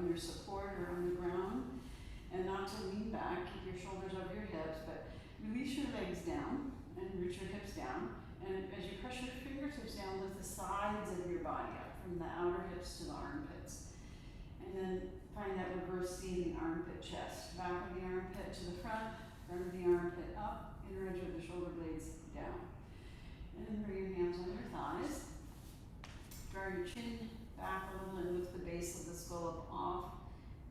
on your support or on the ground. And not to lean back, keep your shoulders over your hips, but release your legs down and root your hips down. And as you press your fingertips down, lift the sides of your body up from the outer hips to the armpits. And then find that reverse C in the armpit chest. Back of the armpit to the front of the armpit up, inner edge of the shoulder blades down. And then bring your hands on your thighs. Draw your chin back a little and lift the base of the skull up off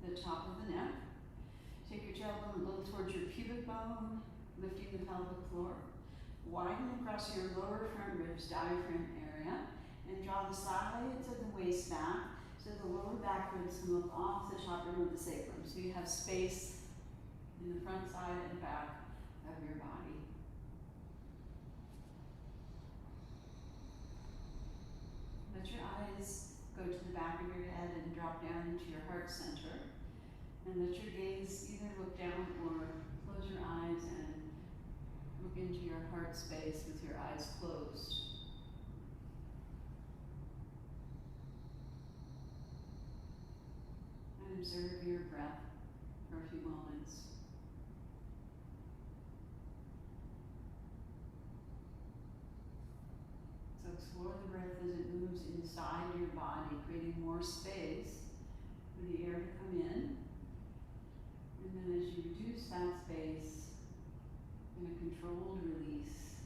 the top of the neck. Take your tailbone a little towards your pubic bone, lifting the pelvic floor. Widen across your lower front ribs, diaphragm area, and draw the sides of the waist back so the lower back ribs come up off the top rim of the sacrum. So you have space in the front, side, and back of your body. Let your eyes go to the back of your head and drop down into your heart center. And let your gaze either look down or close your eyes and look into your heart space with your eyes closed. And observe your breath for a few moments. So explore the breath as it moves inside your body, creating more space for the air to come in. And then as you reduce that space, in a controlled release,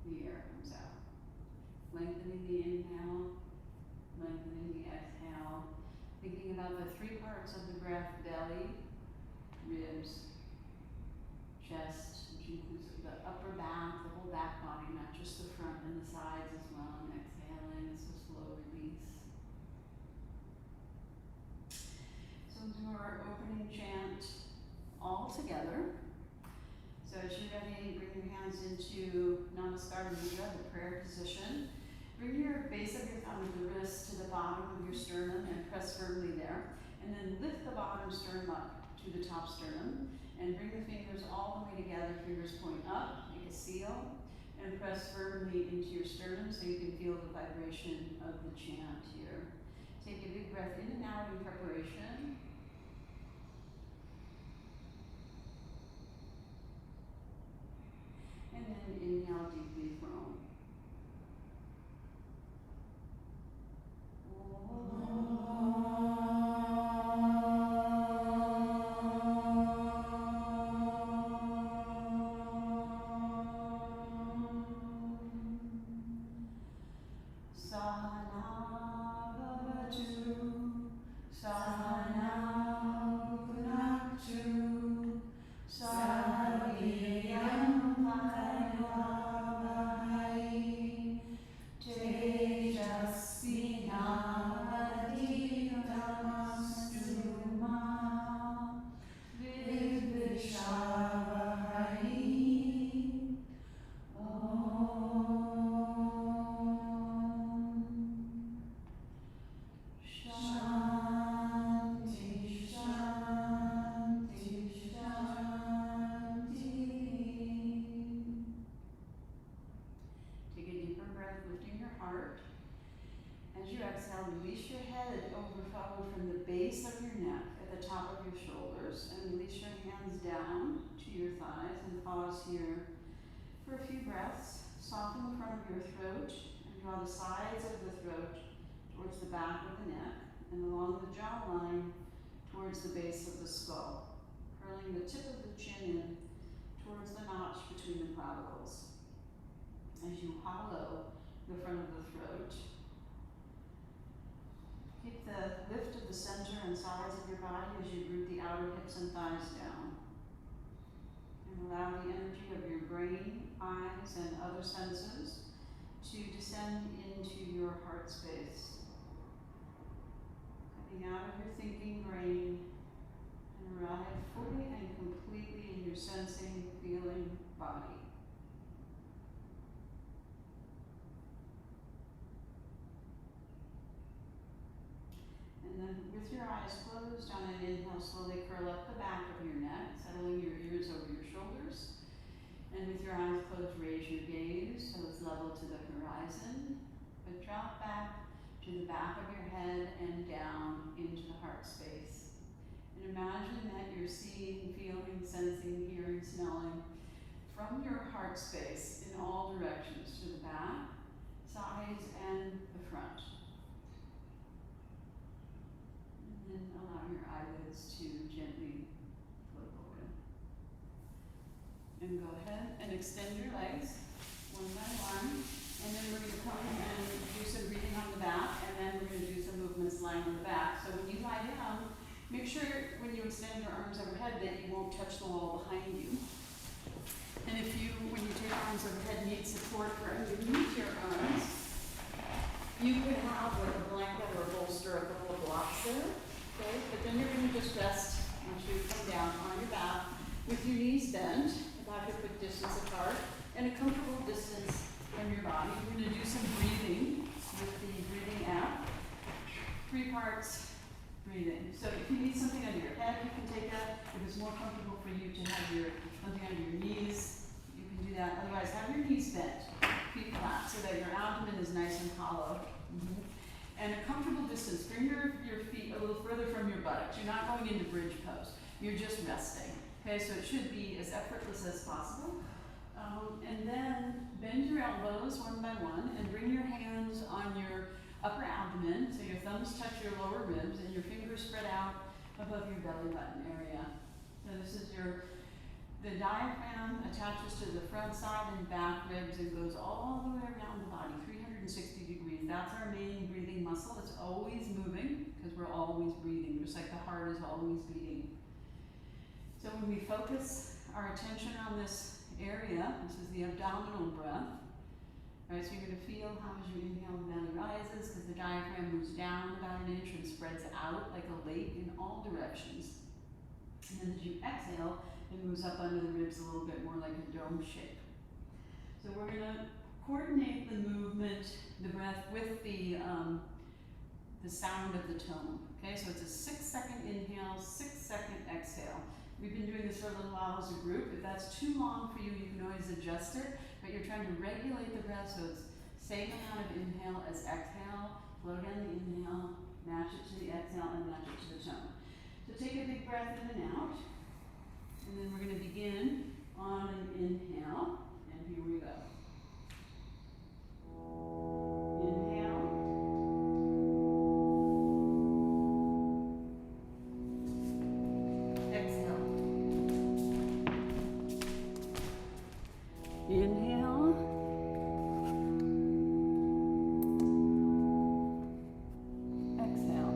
the air comes out. Lengthening the inhale, lengthening the exhale. Thinking about the three parts of the breath: belly, ribs, chest, which includes the upper back, the whole back body, not just the front and the sides as well. And exhaling, it's a slow release. So we'll do our opening chant all together. So as you're ready, bring your hands into Namaskar Mudra, the prayer position. Bring your base of your thumb of the wrist to the bottom of your sternum and press firmly there. And then lift the bottom sternum up to the top sternum. And bring the fingers all the way together, fingers point up, make a seal. And press firmly into your sternum so you can feel the vibration of the chant here. Take a big breath in and out in preparation. And then inhale deeply for Om. Here for a few breaths. Soften the front of your throat and draw the sides of the throat towards the back of the neck and along the jawline towards the base of the skull, curling the tip of the chin in towards the notch between the clavicles. As you hollow the front of the throat, keep the lift of the center and sides of your body as you root the outer hips and thighs down. And allow the energy of your brain, eyes, and other senses to descend into your heart space. Coming out of your thinking brain and arrive fully and completely in your sensing, feeling body. And then with your eyes closed, on an inhale, slowly curl up the back of your neck, settling your ears over your shoulders. And with your eyes closed, raise your gaze so it's level to the horizon. But drop back to the back of your head and down into the heart heart space. And imagine that you're seeing, feeling, sensing, hearing, smelling from your heart space in all directions, to the back, sides, and the front. And then allow your eyelids to gently float open. And go ahead and extend your legs one by one. And then we're going to come and do some breathing on the back, and then we're going to do some movements lying on the back. So when you lie down, make sure when you extend your arms overhead that you won't touch the wall behind you. And if you, when you take arms overhead, need support for underneath your arms, you could have like a blanket or a bolster, a couple of blocks there, okay? But then you're going to just rest once you come down on your back with your knees bent, about a foot distance apart, and a comfortable distance from your body. We're going to do some breathing with the breathing app. 3 parts breathing. So if you need something under your head, you can take that. If it's more comfortable for you to have something under your knees, you can do that. Otherwise, have your knees bent, feet flat, so that your abdomen is nice and hollow. And a comfortable distance. Bring your feet a little further from your buttocks. You're not going into bridge pose. You're just resting. Okay, so it should be as effortless as possible. And then bend your elbows one by one and bring your hands on your upper abdomen, so your thumbs touch your lower ribs and your fingers spread out above your belly button area. So this is the diaphragm attaches to the front side and back ribs and goes all the way around the body, 360 degrees. That's our main breathing muscle. It's always moving because we're always breathing, just like the heart is always beating. So when we focus our attention on this area, this is the abdominal breath. Right, so you're going to feel how as you inhale the belly rises because the diaphragm moves down about 1 inch and spreads out like a lake in all directions. And then as you exhale, it moves up under the ribs a little bit more like a dome shape. So we're going to coordinate the movement, the breath, with the sound of the tone. Okay, so it's a 6-second inhale, 6-second exhale. We've been doing this for a little while as a group. If that's too long for you, you can always adjust it, but you're trying to regulate the breath so it's same amount of inhale as exhale, slow down the inhale, match it to the exhale, and match it to the tone. So take a big breath in and out, and then we're going to begin on an inhale, and here we go. Inhale. Inhale. Exhale. Inhale. Exhale.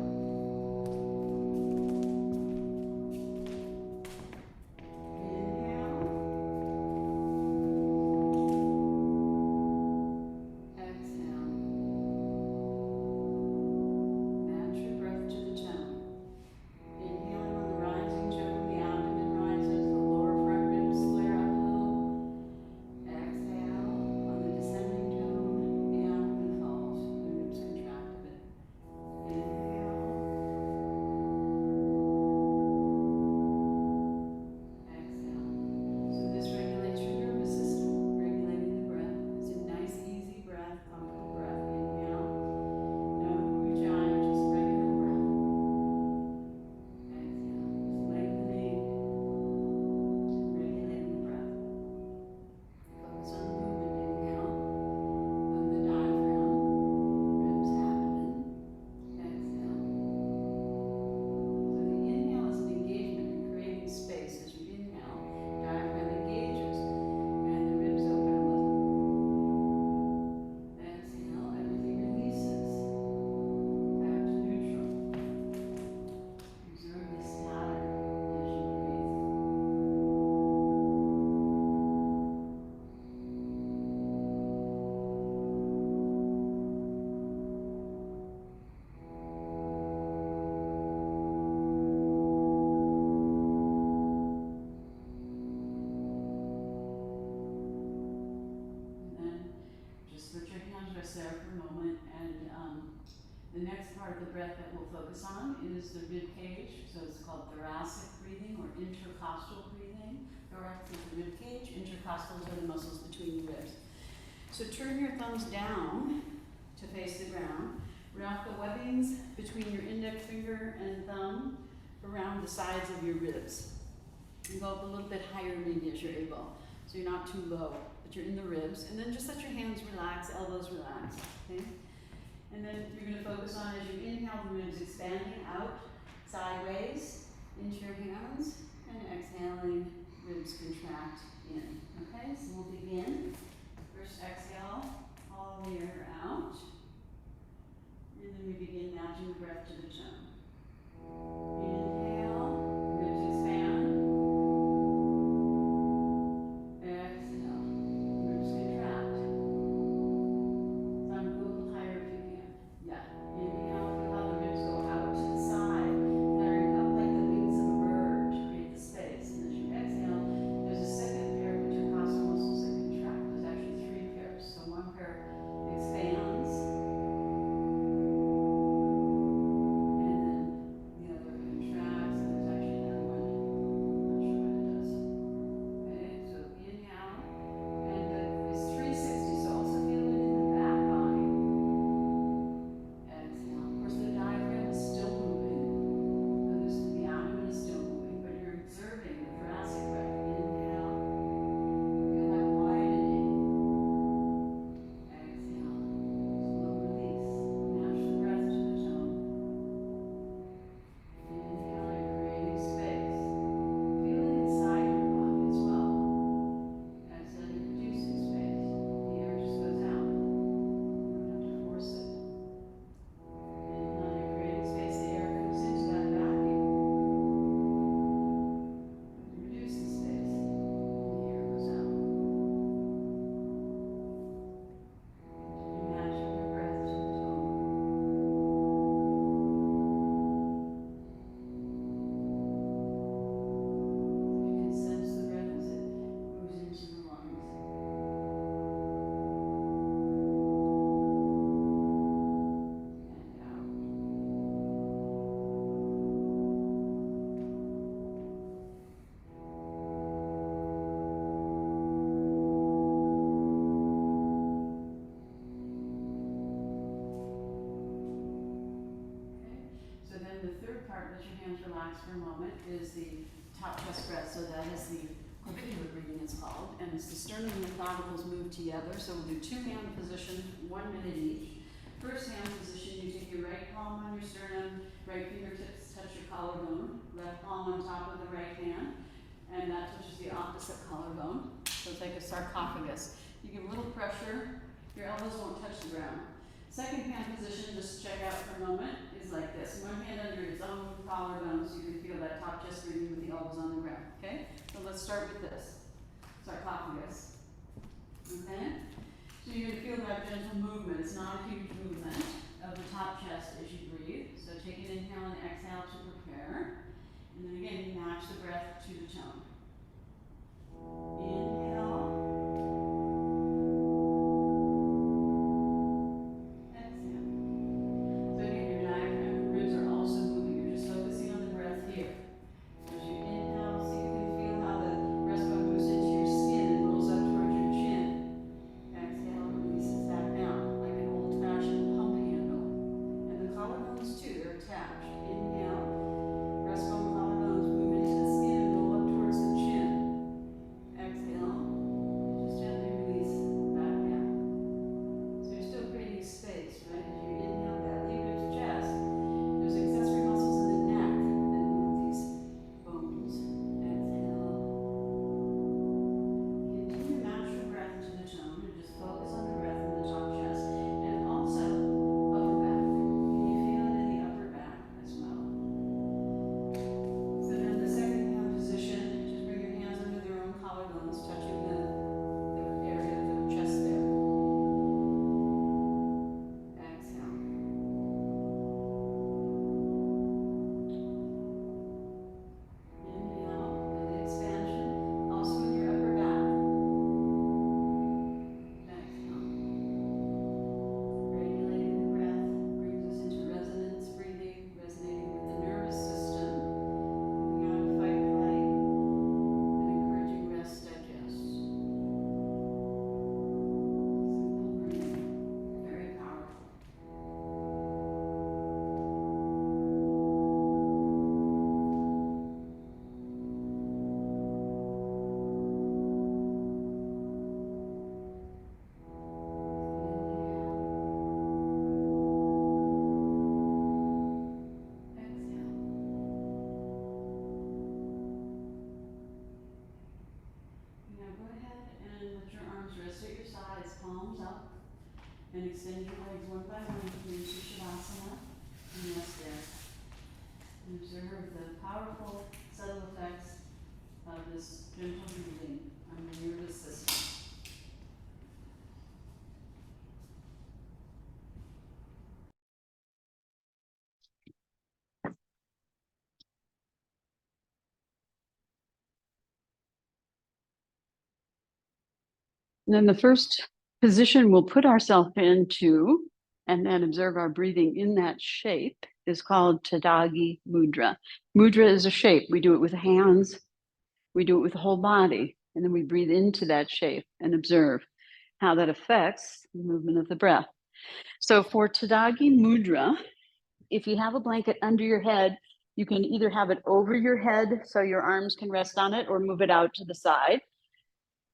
Match your breath to the tone. Inhaling on the rising tone, the abdomen rises, the lower front ribs flare up a little. Exhale, on the descending tone, the abdomen falls, the ribs contract a bit. Inhale. Exhale. So this regulates your nervous system, regulating the breath. It's a nice, easy breath, comfortable breath. Inhale. No ujjayi, just regular breath. Exhale. Just lengthening, regulating the breath. Focus on the movement. Inhale of the diaphragm, ribs, abdomen. Exhale. So the inhale is an engagement in creating space. As you inhale, diaphragm engages and the ribs open a little. Exhale, everything releases back to neutral. Observe this pattern as you breathe. And then just let your hands rest there for a moment. And the next part of the breath that we'll focus on is the rib cage. So it's called thoracic breathing or intercostal breathing. Thorax is the rib cage. Intercostals are the muscles between the ribs. So turn your thumbs down to face the ground. Wrap the webbings between your index finger and thumb around the sides of your ribs. And go up a little bit higher maybe as you're able. So you're not too low, but you're in the ribs. And then just let your hands relax, elbows relax, okay? And then you're gonna focus on, as you inhale, the ribs expanding out sideways into your hands, and exhaling, ribs contract in, okay? So we'll begin. First exhale, all the way out. And then we begin matching the breath to the tone. Inhale, ribs expand. Exhale, ribs contract. Some go a little higher if you can. Yeah. Inhale, feel how the ribs go out to the side, flaring up like the wings of a bird to create the space. And as you exhale, there's a second pair of intercostal muscles that contract. There's actually 3 pairs. So one pair expands. Let your hands relax for a moment, is the top chest breath. So that is the coquille breathing, it's called. And it's the sternum and the clavicles move together. So we'll do 2-hand position, 1 minute each. First hand position, you take your right palm on your sternum, right fingertips touch your collarbone, left palm on top of the right hand, and that touches the opposite collarbone. So it's like a sarcophagus. You give a little pressure, your elbows won't touch the ground. Second hand position, just check out for a moment, is like this. One hand under its own collarbone so you can feel that top chest breathing with the elbows on the ground, okay? So let's start with this, sarcophagus, okay? So you're gonna feel that gentle movement. It's not a huge movement of the top chest as you breathe. So take an inhale and exhale to prepare. And then again, you match the breath to the tone. Inhale. And extend your legs one by one into Shavasana and rest there. And observe the powerful, subtle effects of this gentle breathing on your nervous system. And then the first position we'll put ourselves into and then observe our breathing in that shape is called Tadagi Mudra. Mudra is a shape. We do it with the hands, we do it with the whole body, and then we breathe into that shape and observe how that affects the movement of the breath. So for Tadagi Mudra, if you have a blanket under your head, you can either have it over your head so your arms can rest on it or move it out to the side.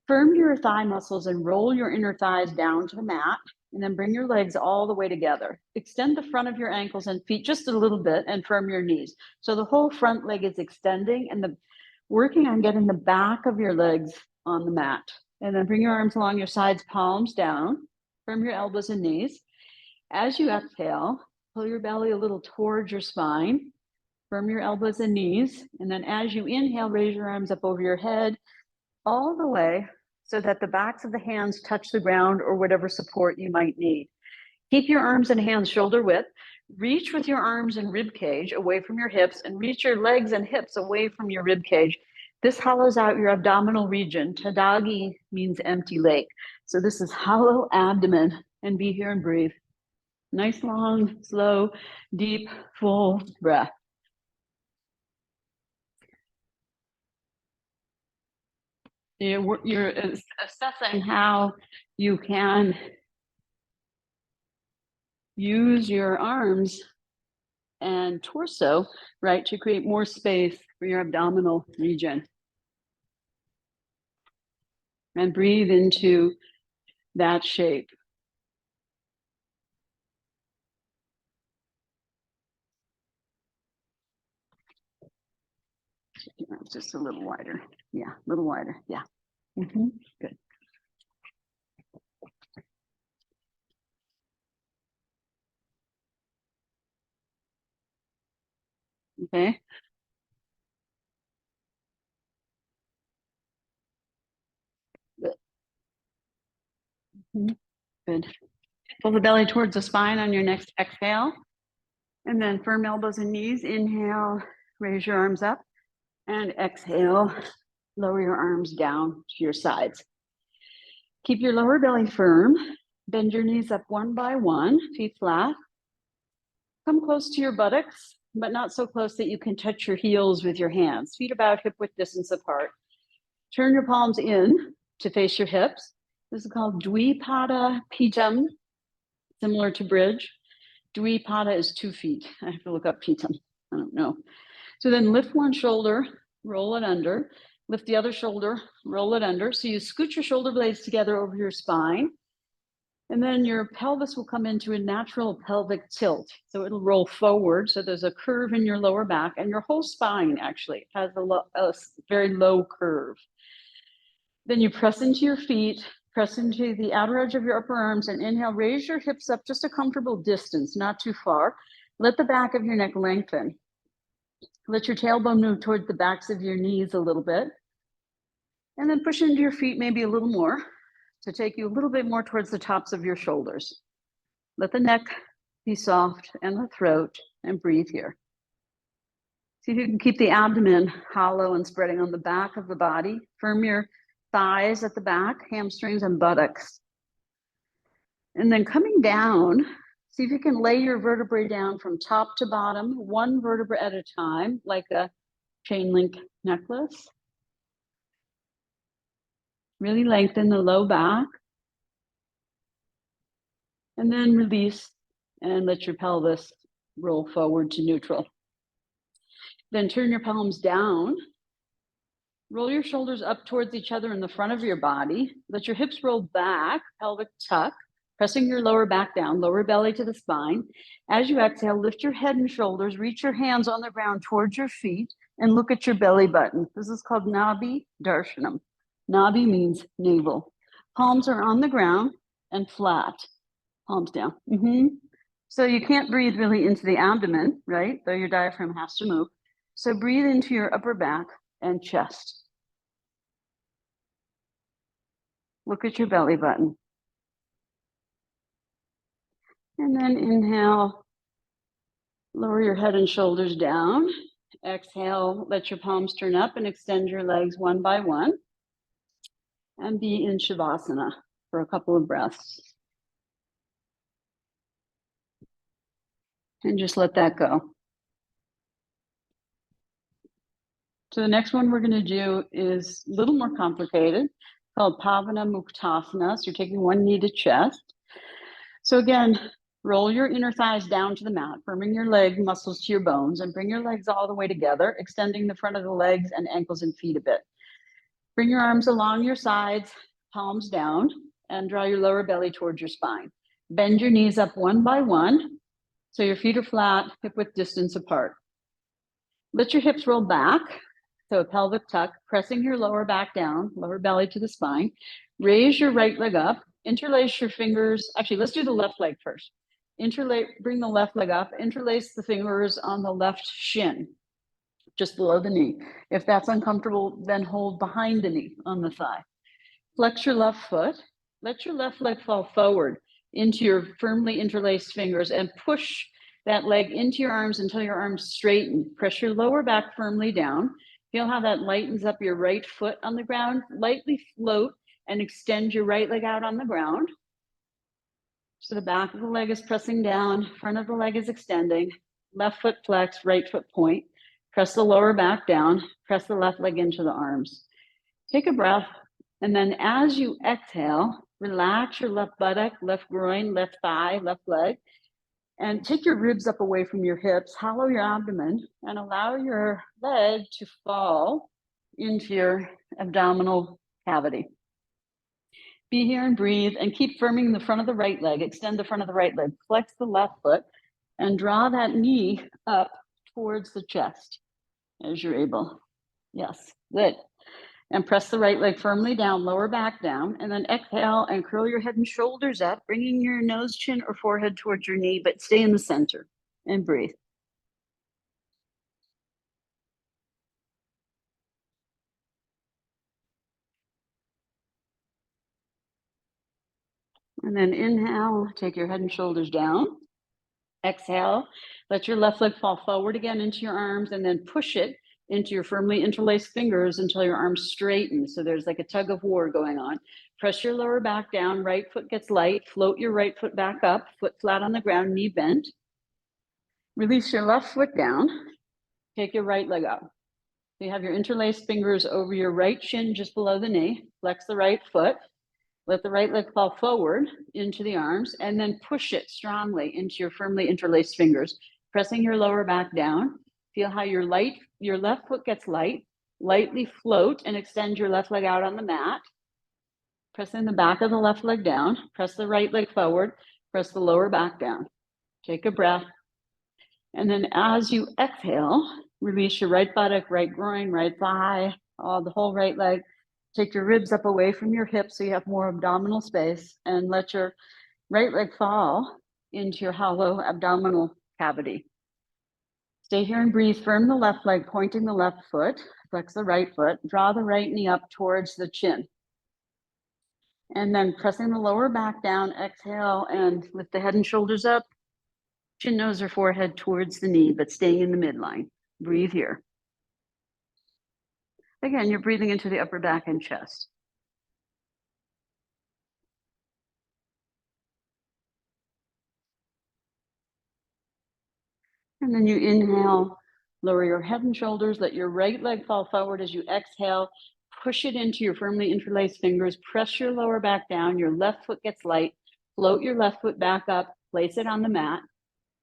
Firm your thigh muscles and roll your inner thighs down to the mat, and then bring your legs all the way together. Extend the front of your ankles and feet just a little bit and firm your knees. So the whole front leg is extending and working on getting the back of your legs on the mat. And then bring your arms along your sides, palms down, firm your elbows and knees. As you exhale, pull your belly a little towards your spine, firm your elbows and knees. And then as you inhale, raise your arms up over your head, all the way so that the backs of the hands touch the ground or whatever support you might need. Keep your arms and hands shoulder width. Reach with your arms and rib cage away from your hips and reach your legs and hips away from your rib cage. This hollows out your abdominal region. Tadagi means empty lake. So this is hollow abdomen, and be here and breathe. Nice, long, slow, deep, full breath. You're assessing how you can use your arms and torso, right, to create more space for your abdominal region. And breathe into that shape. Just a little wider. Yeah, a little wider. Yeah. Good. Okay. Good. Good. Pull the belly towards the spine on your next exhale. And then firm elbows and knees. Inhale, raise your arms up. And exhale, lower your arms down to your sides. Keep your lower belly firm. Bend your knees up one by one, feet flat. Come close to your buttocks, but not so close that you can touch your heels with your hands. Feet about hip width distance apart. Turn your palms in to face your hips. This is called Dvipada Pitam, similar to bridge. Dvipada is 2 feet. I have to look up Pitam. I don't know. So then lift one shoulder, roll it under. Lift the other shoulder, roll it under. So you scoot your shoulder blades together over your spine. And then your pelvis will come into a natural pelvic tilt. So it'll roll forward. So there's a curve in your lower back, and your whole spine actually has a very low curve. Then you press into your feet, press into the outer edge of your upper arms, and inhale, raise your hips up just a comfortable distance, not too far. Let the back of your neck lengthen. Let your tailbone move towards the backs of your knees a little bit. And then push into your feet maybe a little more to take you a little bit more towards the tops of your shoulders. Let the neck be soft and the throat, and breathe here. See if you can keep the abdomen hollow and spreading on the back of the body. Firm your thighs at the back, hamstrings and buttocks. And then coming down, see if you can lay your vertebrae down from top to bottom, one vertebra at a time, like a chain link necklace. Really lengthen the low back. And then release and let your pelvis roll forward to neutral. Then turn your palms down. Roll your shoulders up towards each other in the front of your body. Let your hips roll back, pelvic tuck, pressing your lower back down, lower belly to the spine. As you exhale, lift your head and shoulders, reach your hands on the ground towards your feet, and look at your belly button. This is called Nabhi Darshanam. Nabhi means navel. Palms are on the ground and flat. Palms down. So you can't breathe really into the abdomen, right? Though your diaphragm has to move. So breathe into your upper back and chest. Look at your belly button. And then inhale, lower your head and shoulders down. Exhale, let your palms turn up and extend your legs one by one. And be in Shavasana for a couple of breaths. And just let that go. So the next one we're going to do is a little more complicated, called Pavana Muktasana. So you're taking one knee to chest. So again, roll your inner thighs down to the mat, firming your leg muscles to your bones, and bring your legs all the way together, extending the front of the legs and ankles and feet a bit. Bring your arms along your sides, palms down, and draw your lower belly towards your spine. Bend your knees up one by one, so your feet are flat, hip width distance apart. Let your hips roll back, so a pelvic tuck, pressing your lower back down, lower belly to the spine. Raise your right leg up, interlace your fingers. Actually, let's do the left leg first. Bring the left leg up, interlace the fingers on the left shin, just below the knee. If that's uncomfortable, then hold behind the knee on the thigh. Flex your left foot. Let your left leg fall forward into your firmly interlaced fingers and push that leg into your arms until your arms straighten. Press your lower back firmly down. Feel how that lightens up your right foot on the ground. Lightly float and extend your right leg out on the ground. So the back of the leg is pressing down, front of the leg is extending, left foot flex, right foot point. Press the lower back down, press the left leg into the arms. Take a breath, and then as you exhale, relax your left buttock, left groin, left thigh, left leg, and take your ribs up away from your hips, hollow your abdomen, and allow your leg to fall into your abdominal cavity. Be here and breathe, and keep firming the front of the right leg. Extend the front of the right leg. Flex the left foot, and draw that knee up towards the chest as you're able. Yes, good. And press the right leg firmly down, lower back down, and then exhale and curl your head and shoulders up, bringing your nose, chin, or forehead towards your knee, but stay in the center and breathe. And then inhale, take your head and shoulders down. Exhale, let your left leg fall forward again into your arms, and then push it into your firmly interlaced fingers until your arms straighten. So there's like a tug of war going on. Press your lower back down, right foot gets light, float your right foot back up, foot flat on the ground, knee bent. Release your left foot down, take your right leg up. So you have your interlaced fingers over your right shin just below the knee, flex the right foot, let the right leg fall forward into the arms, and then push it strongly into your firmly interlaced fingers, pressing your lower back down. Feel how your left foot gets light, lightly float and extend your left leg out on the mat. Pressing the back of the left leg down, press the right leg forward, press the lower back down. Take a breath. And then as you exhale, release your right buttock, right groin, right thigh, the whole right leg. Take your ribs up away from your hips so you have more abdominal space, and let your right leg fall into your hollow abdominal cavity. Stay here and breathe. Firm the left leg, pointing the left foot, flex the right foot, draw the right knee up towards the chin. And then pressing the lower back down, exhale and lift the head and shoulders up, chin, nose, or forehead towards the knee, but staying in the midline. Breathe here. Again, you're breathing into the upper back and chest. And then you inhale, lower your head and shoulders, let your right leg fall forward as you exhale, push it into your firmly interlaced fingers, press your lower back down, your left foot gets light, float your left foot back up, place it on the mat,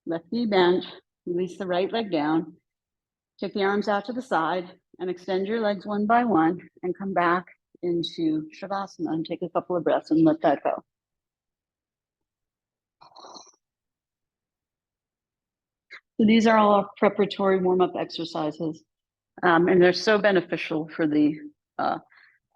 left knee bent, release the right leg down, take the arms out to the side and extend your legs one by one and come back into Shavasana and take a couple of breaths and let that go. So these are all our preparatory warm-up exercises, and they're so beneficial for the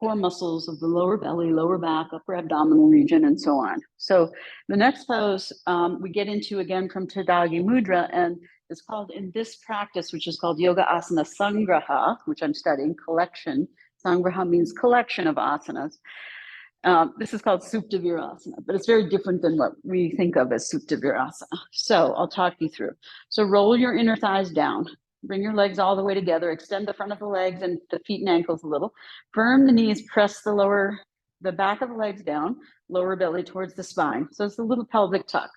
core muscles of the lower belly, lower back, upper abdominal region, and so on. So the next pose we get into again from Tadagi Mudra, and it's called in this practice, which is called Yoga Asana Sangraha, which I'm studying, collection. Sangraha means collection of asanas. This is called Supta Virasana, but it's very different than what we think of as Supta Virasana. So I'll talk you through. So roll your inner thighs down. Bring your legs all the way together. Extend the front of the legs and the feet and ankles a little. Firm the knees. Press the back of the legs down. Lower belly towards the spine. So it's a little pelvic tuck.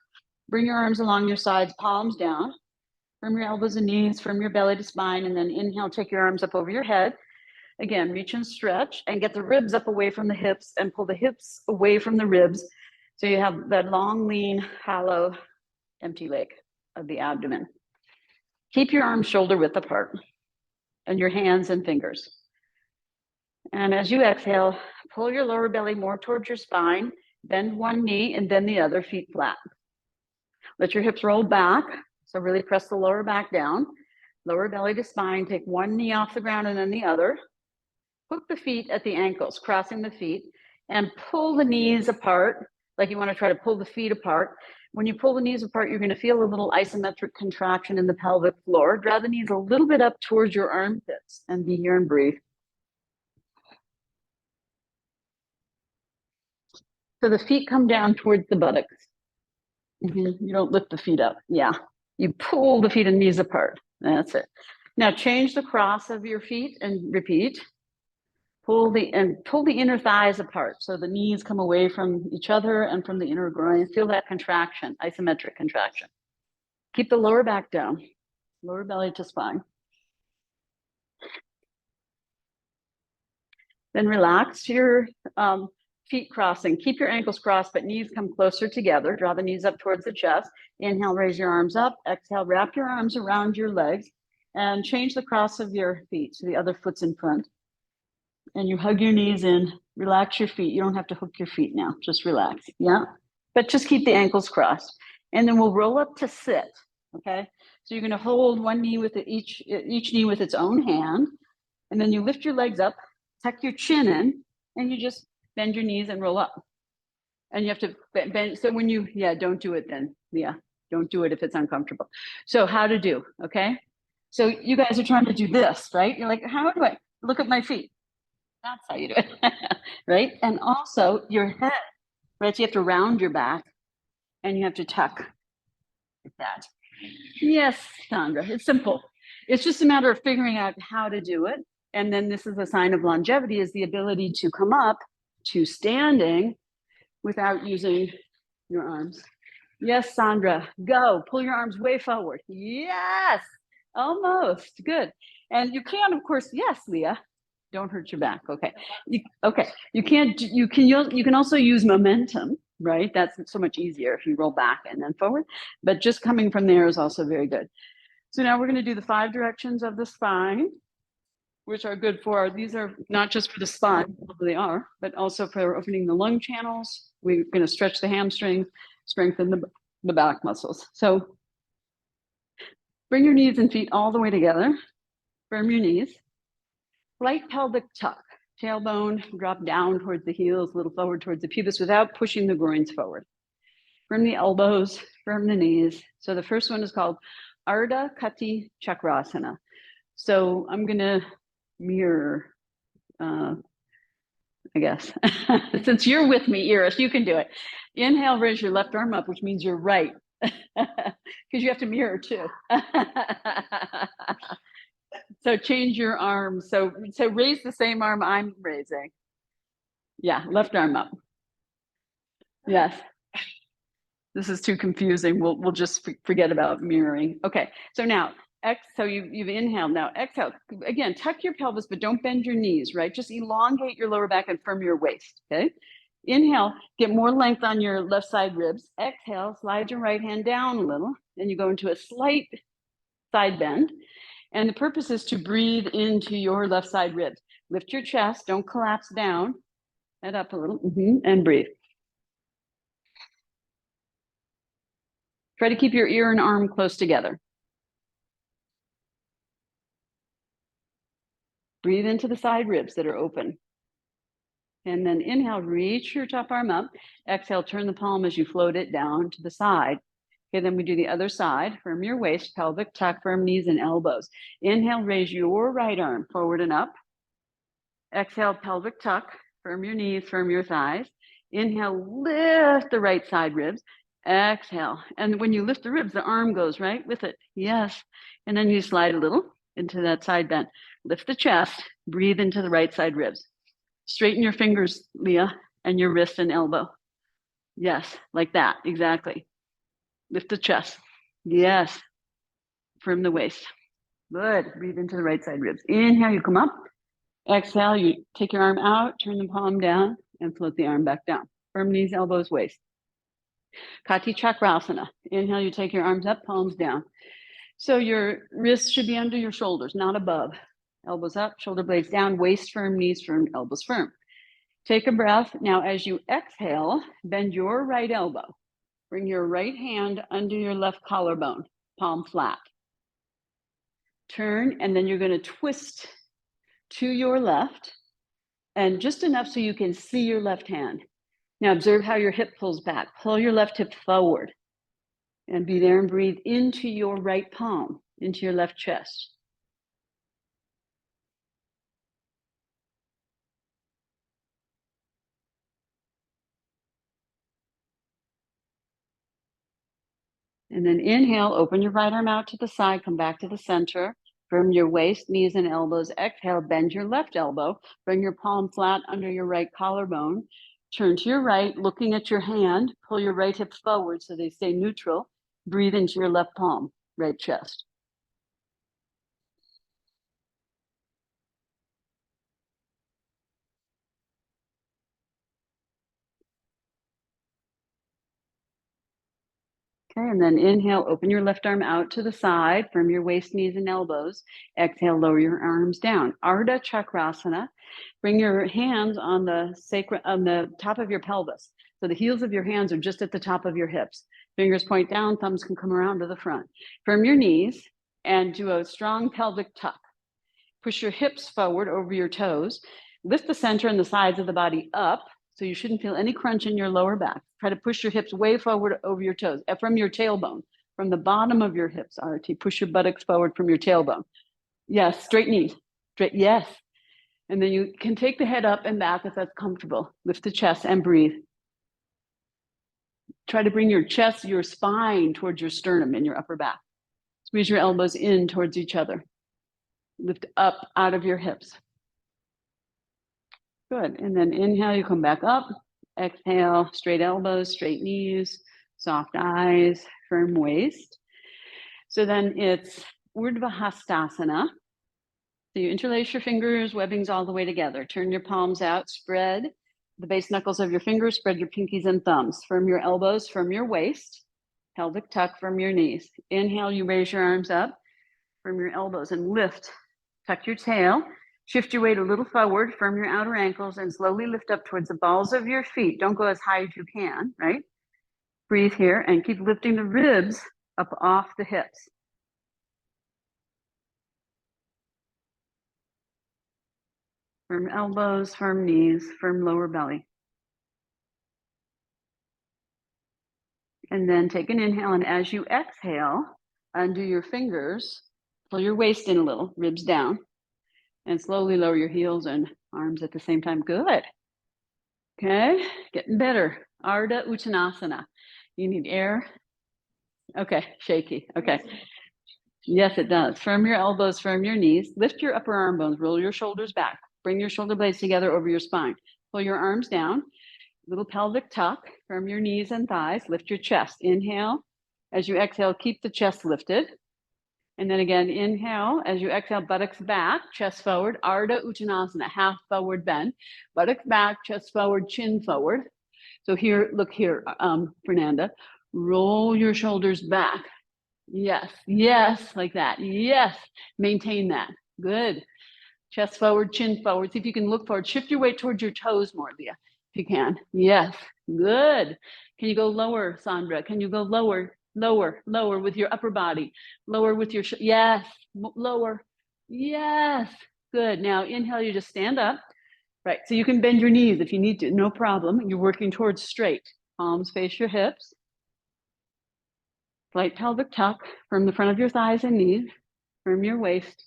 Bring your arms along your sides, palms down. Firm your elbows and knees. Firm your belly to spine. And then inhale, take your arms up over your head. Again, reach and stretch and get the ribs up away from the hips and pull the hips away from the ribs. So you have that long, lean, hollow, empty leg of the abdomen. Keep your arms shoulder width apart and your hands and fingers. And as you exhale, pull your lower belly more towards your spine, bend one knee and then the other, feet flat. Let your hips roll back. So really press the lower back down, lower belly to spine, take one knee off the ground and then the other. Hook the feet at the ankles, crossing the feet, and pull the knees apart, like you want to try to pull the feet apart. When you pull the knees apart, you're going to feel a little isometric contraction in the pelvic floor. Draw the knees a little bit up towards your armpits and be here and breathe. So the feet come down towards the buttocks. You don't lift the feet up. Yeah. You pull the feet and knees apart. That's it. Now change the cross of your feet and repeat. Pull the inner thighs apart. So the knees come away from each other and from the inner groin. Feel that contraction, isometric contraction. Keep the lower back down, lower belly to spine. Then relax your feet crossing. Keep your ankles crossed, but knees come closer together. Draw the knees up towards the chest. Inhale, raise your arms up. Exhale, wrap your arms around your legs and change the cross of your feet so the other foot's in front. And you hug your knees in, relax your feet. You don't have to hook your feet now, just relax, yeah? But just keep the ankles crossed. And then we'll roll up to sit, okay? So you're gonna hold one knee with each knee with its own hand, and then you lift your legs up, tuck your chin in, and you just bend your knees and roll up. And you have to bend, so when you, don't do it then, don't do it if it's uncomfortable. So how to do, okay? So you guys are trying to do this, right? You're like, how do I look at my feet? That's how you do it, right? And also your head, right? So you have to round your back and you have to tuck like that. Yes, Sandra, it's simple. It's just a matter of figuring out how to do it. And then this is a sign of longevity, is the ability to come up to standing without using your arms. Yes, Sandra, go. Pull your arms way forward. Yes, almost, good. And you can, of course, yes, Leah. Don't hurt your back. Okay. You can also use momentum, right? That's so much easier if you roll back and then forward, but just coming from there is also very good. So now we're going to do the 5 directions of the spine, which are good for, these are not just for the spine, they are, but also for opening the lung channels. We're going to stretch the hamstrings, strengthen the back muscles. So bring your knees and feet all the way together. Firm your knees. Light pelvic tuck, tailbone drop down towards the heels, a little forward towards the pubis without pushing the groins forward. Firm the elbows, firm the knees. So the first one is called Ardha Kati Chakrasana. So I'm gonna mirror, I guess. Since you're with me, Iris, you can do it. Inhale, raise your left arm up, which means you're right. Because you have to mirror too. So change your arm. So raise the same arm I'm raising. Yeah, left arm up. Yes. This is too confusing. We'll just forget about mirroring. Okay. So now, so you've inhaled. Now exhale. Again, tuck your pelvis, but don't bend your knees, right? Just elongate your lower back and firm your waist. Okay. Inhale, get more length on your left side ribs. Exhale, slide your right hand down a little. Then you go into a slight side bend. And the purpose is to breathe into your left side ribs. Lift your chest, don't collapse down. Head up a little, and breathe. Try to keep your ear and arm close together. Breathe into the side ribs that are open. And then inhale, reach your top arm up. Exhale, turn the palm as you float it down to the side. Okay, then we do the other side. Firm your waist, pelvic tuck, firm knees and elbows. Inhale, raise your right arm forward and up. Exhale, pelvic tuck, firm your knees, firm your thighs. Inhale, lift the right side ribs. Exhale. And when you lift the ribs, the arm goes right with it. Yes. And then you slide a little into that side bend. Lift the chest, breathe into the right side ribs. Straighten your fingers, Leah, and your wrist and elbow. Yes, like that, exactly. Lift the chest. Yes. Firm the waist. Good. Breathe into the right side ribs. Inhale, you come up. Exhale, you take your arm out, turn the palm down, and float the arm back down. Firm knees, elbows, waist. Kati Chakrasana. Inhale, you take your arms up, palms down. So your wrists should be under your shoulders, not above. Elbows up, shoulder blades down, waist firm, knees firm, elbows firm. Take a breath. Now, as you exhale, bend your right elbow. Bring your right hand under your left collarbone, palm flat. Turn, and then you're going to twist to your left, and just enough so you can see your left hand. Now observe how your hip pulls back. Pull your left hip forward and be there and breathe into your right palm, into your left chest. And then inhale, open your right arm out to the side, come back to the center. From your waist, knees, and elbows. Exhale, bend your left elbow. Bring your palm flat under your right collarbone. Turn to your right, looking at your hand. Pull your right hip forward so they stay neutral. Breathe into your left palm, right chest. Okay, and then inhale, open your left arm out to the side from your waist, knees, and elbows. Exhale, lower your arms down. Ardha Chakrasana. Bring your hands on the top of your pelvis. So the heels of your hands are just at the top of your hips. Fingers point down, thumbs can come around to the front. Firm your knees and do a strong pelvic tuck. Push your hips forward over your toes. Lift the center and the sides of the body up. So you shouldn't feel any crunch in your lower back. Try to push your hips way forward over your toes, from your tailbone, from the bottom of your hips, Arati. Push your buttocks forward from your tailbone. Yes, straight knees. Straight, yes. And then you can take the head up and back if that's comfortable. Lift the chest and breathe. Try to bring your chest, your spine towards your sternum and your upper back. Squeeze your elbows in towards each other. Lift up out of your hips. Good. And then inhale, you come back up. Exhale, straight elbows, straight knees, soft eyes, firm waist. So then it's Urdhva Hastasana. So you interlace your fingers, webbings all the way together. Turn your palms out, spread the base knuckles of your fingers, spread your pinkies and thumbs. Firm your elbows, firm your waist, pelvic tuck, firm your knees. Inhale, you raise your arms up, firm your elbows and lift. Tuck your tail. Shift your weight a little forward, firm your outer ankles, and slowly lift up towards the balls of your feet. Don't go as high as you can, right? Breathe here and keep lifting the ribs up off the hips. Firm elbows, firm knees, firm lower belly. And then take an inhale, and as you exhale, undo your fingers, pull your waist in a little, ribs down, and slowly lower your heels and arms at the same time. Good. Okay, getting better. Ardha Uttanasana. You need air? Okay, shaky. Okay. Yes, it does. Firm your elbows, firm your knees. Lift your upper arm bones, roll your shoulders back. Bring your shoulder blades together over your spine. Pull your arms down. Little pelvic tuck. Firm your knees and thighs. Lift your chest. Inhale. As you exhale, keep the chest lifted. And then again, inhale. As you exhale, buttocks back, chest forward. Ardha Uttanasana, half forward bend. Buttocks back, chest forward, chin forward. So here, look here, Fernanda. Roll your shoulders back. Yes, yes, like that. Yes, maintain that. Good. Chest forward, chin forward. See if you can look forward. Shift your weight towards your toes more, Leah, if you can. Yes, good. Can you go lower, Sandra? Can you go lower, lower, lower with your upper body? Lower with your, yes, lower. Yes, good. Now inhale, you just stand up. Right, so you can bend your knees if you need to, no problem. You're working towards straight. Palms face your hips. Slight pelvic tuck from the front of your thighs and knees. Firm your waist.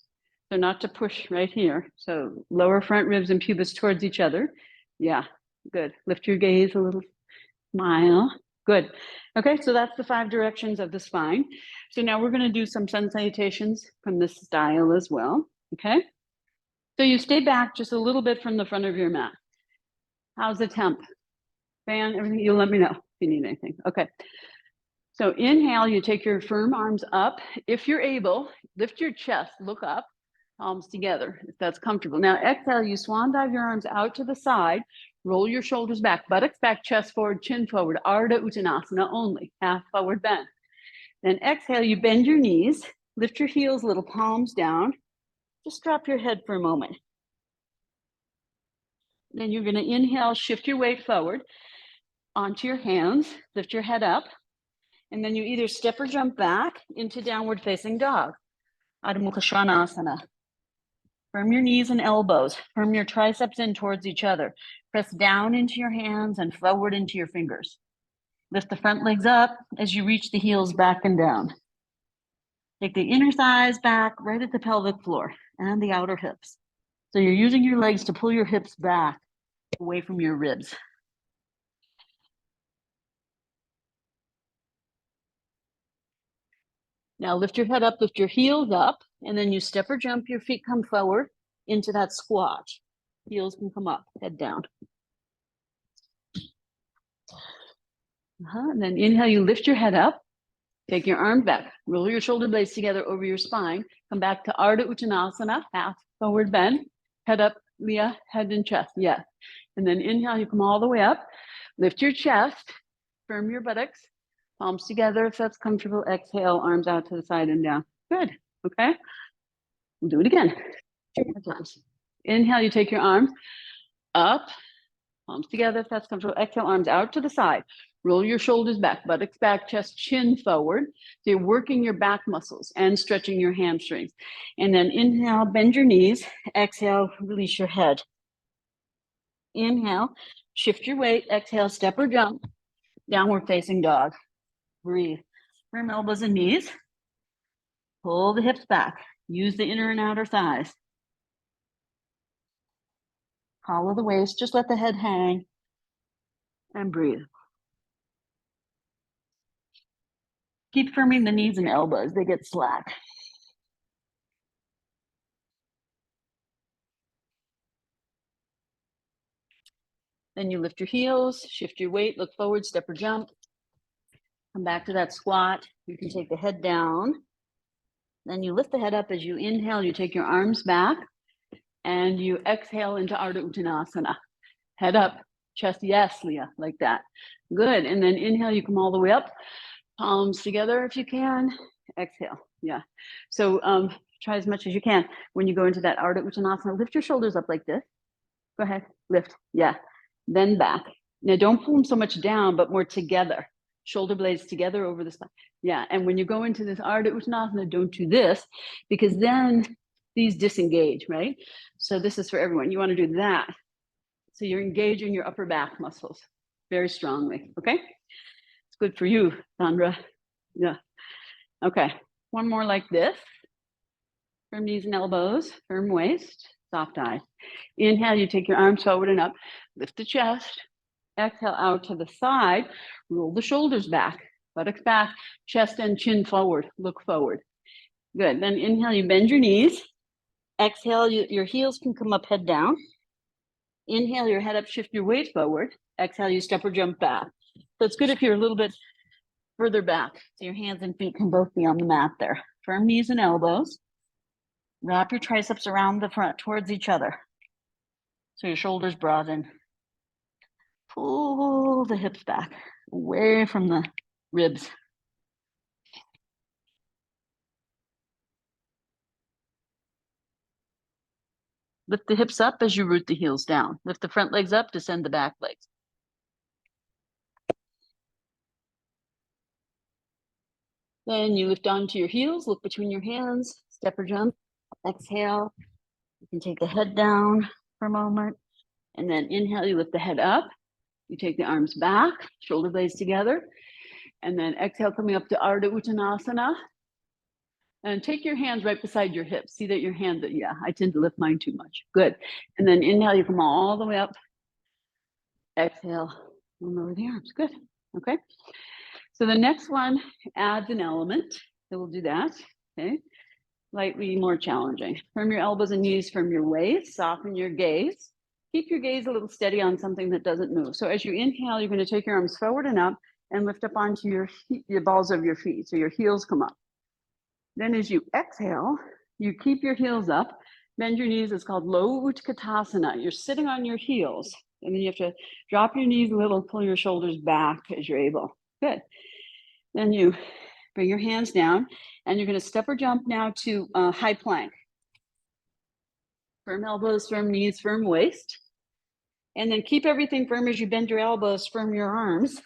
So not to push right here. So lower front ribs and pubis towards each other. Yeah, good. Lift your gaze a little. Smile. Good. Okay, so that's the 5 directions of the spine. So now we're going to do some sun salutations from this style as well. Okay. So you stay back just a little bit from the front of your mat. How's the temp? Fan, everything? You'll let me know if you need anything. Okay. So inhale, you take your firm arms up. If you're able, lift your chest, look up, palms together, if that's comfortable. Now exhale, you swan dive your arms out to the side, roll your shoulders back, buttocks back, chest forward, chin forward, Ardha Uttanasana only, half forward bend. Then exhale, you bend your knees, lift your heels, little palms down. Just drop your head for a moment. Then you're going to inhale, shift your weight forward onto your hands, lift your head up, and then you either step or jump back into downward facing dog, Adho Mukha Svanasana. Firm your knees and elbows, firm your triceps in towards each other. Press down into your hands and forward into your fingers. Lift the front legs up as you reach the heels back and down. Take the inner thighs back right at the pelvic floor and the outer hips. So you're using your legs to pull your hips back away from your ribs. Now lift your head up, lift your heels up, and then you step or jump, your feet come forward into that squat. Heels can come up, head down. And then inhale, you lift your head up, take your arm back, roll your shoulder blades together over your spine, come back to Ardha Uttanasana, half forward bend, head up, Leah, head and chest, yeah. And then inhale, you come all the way up, lift your chest, firm your buttocks, palms together if that's comfortable. Exhale, arms out to the side and down. Good, okay? We'll do it again. Inhale, you take your arms up, palms together if that's comfortable. Exhale, arms out to the side. Roll your shoulders back, buttocks back, chest, chin forward. So you're working your back muscles and stretching your hamstrings. And then inhale, bend your knees. Exhale, release your head. Inhale, shift your weight. Exhale, step or jump. Downward facing dog. Breathe. Firm elbows and knees. Pull the hips back. Use the inner and outer thighs. Hollow the waist. Just let the head hang. And breathe. Keep firming the knees and elbows. They get slack. Then you lift your heels, shift your weight, look forward, step or jump. Come back to that squat. You can take the head down. Then you lift the head up as you inhale. You take your arms back and you exhale into Ardha Uttanasana. Head up, chest, yes, Leah, like that. Good. And then inhale, you come all the way up. Palms together if you can. Exhale. Yeah. So try as much as you can. When you go into that Ardha Uttanasana, lift your shoulders up like this. Go ahead. Lift. Yeah. Then back. Now don't pull them so much down, but more together. Shoulder blades together over the spine. Yeah. And when you go into this Ardha Uttanasana, don't do this because then these disengage, right? So this is for everyone. You want to do that. So you're engaging your upper back muscles very strongly. Okay. Good for you, Sandra. Yeah. Okay. One more like this. Firm knees and elbows, firm waist, soft eyes. Inhale, you take your arms forward and up, lift the chest. Exhale out to the side, roll the shoulders back, buttocks back, chest and chin forward, look forward. Good. Then inhale, you bend your knees. Exhale, your heels can come up, head down. Inhale, your head up, shift your weight forward. Exhale, you step or jump back. So it's good if you're a little bit further back. So your hands and feet can both be on the mat there. Firm knees and elbows. Wrap your triceps around the front towards each other. So your shoulders broaden. Pull the hips back away from the ribs. Lift the hips up as you root the heels down. Lift the front legs up, descend the back legs. Then you lift onto your heels, look between your hands, step or jump, exhale. You can take the head down for a moment. And then inhale, you lift the head up. You take the arms back, shoulder blades together. And then exhale, coming up to Ardha Uttanasana. And take your hands right beside your hips. See that your hands, yeah, I tend to lift mine too much. Good. And then inhale, you come all the way up. Exhale, and lower the arms. Good. Okay. So the next one adds an element. So we'll do that. Okay. Slightly more challenging. Firm your elbows and knees from your waist. Soften your gaze. Keep your gaze a little steady on something that doesn't move. So as you inhale, you're going to take your arms forward and up and lift up onto your balls of your feet. So your heels come up. Then as you exhale, you keep your heels up, bend your knees. It's called Low Utkatasana. You're sitting on your heels, and then you have to drop your knees a little, pull your shoulders back as you're able. Good. Then you bring your hands down, and you're going to step or jump now to high plank. Firm elbows, firm knees, firm waist. And then keep everything firm as you bend your elbows, firm your arms,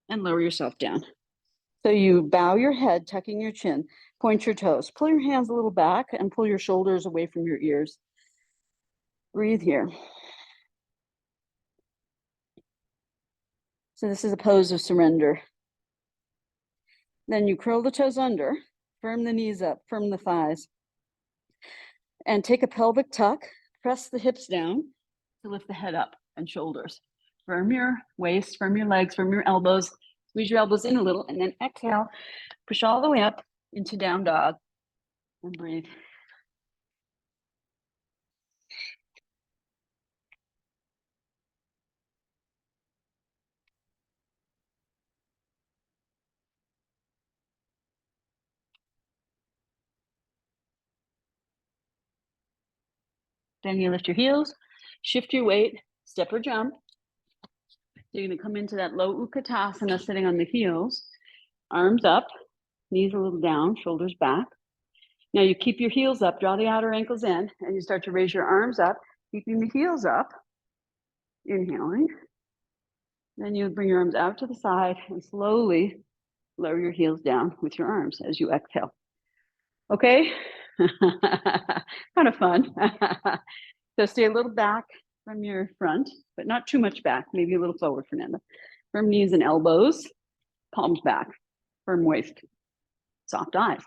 and lower yourself down. So you bow your head, tucking your chin, point your toes, pull your hands a little back and pull your shoulders away from your ears. Breathe here. So this is a pose of surrender. Then you curl the toes under, firm the knees up, firm the thighs, and take a pelvic tuck, press the hips down to lift the head up and shoulders. Firm your waist, firm your legs, firm your elbows, squeeze your elbows in a little, and then exhale, push all the way up into down dog and breathe. Then you lift your heels, shift your weight, step or jump. You're going to come into that low Utkatasana, sitting on the heels, arms up, knees a little down, shoulders back. Now you keep your heels up, draw the outer ankles in, and you start to raise your arms up, keeping the heels up, inhaling. Then you bring your arms out to the side and slowly lower your heels down with your arms as you exhale. Okay? Kind of fun. So stay a little back from your front, but not too much back, maybe a little forward, Fernanda. Firm knees and elbows, palms back, firm waist, soft eyes.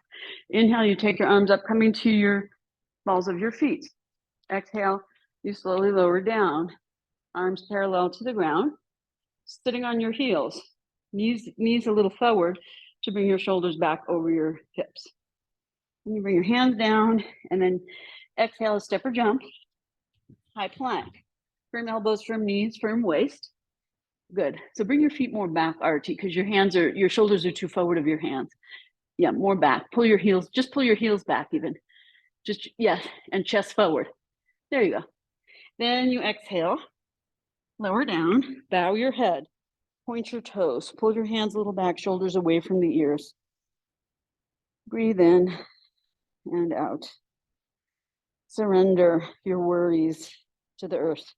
Inhale, you take your arms up, coming to your balls of your feet. Exhale, you slowly lower down, arms parallel to the ground, sitting on your heels, knees a little forward to bring your shoulders back over your hips. And you bring your hands down, and then exhale, step or jump, high plank. Firm elbows, firm knees, firm waist. Good. So bring your feet more back, Arti, because your shoulders are too forward of your hands. Yeah, more back. Pull your heels, just pull your heels back even. Just, yes, and chest forward. There you go. Then you exhale, lower down, bow your head, point your toes, pull your hands a little back, shoulders away from the ears. Breathe in and out. Surrender your worries to the earth.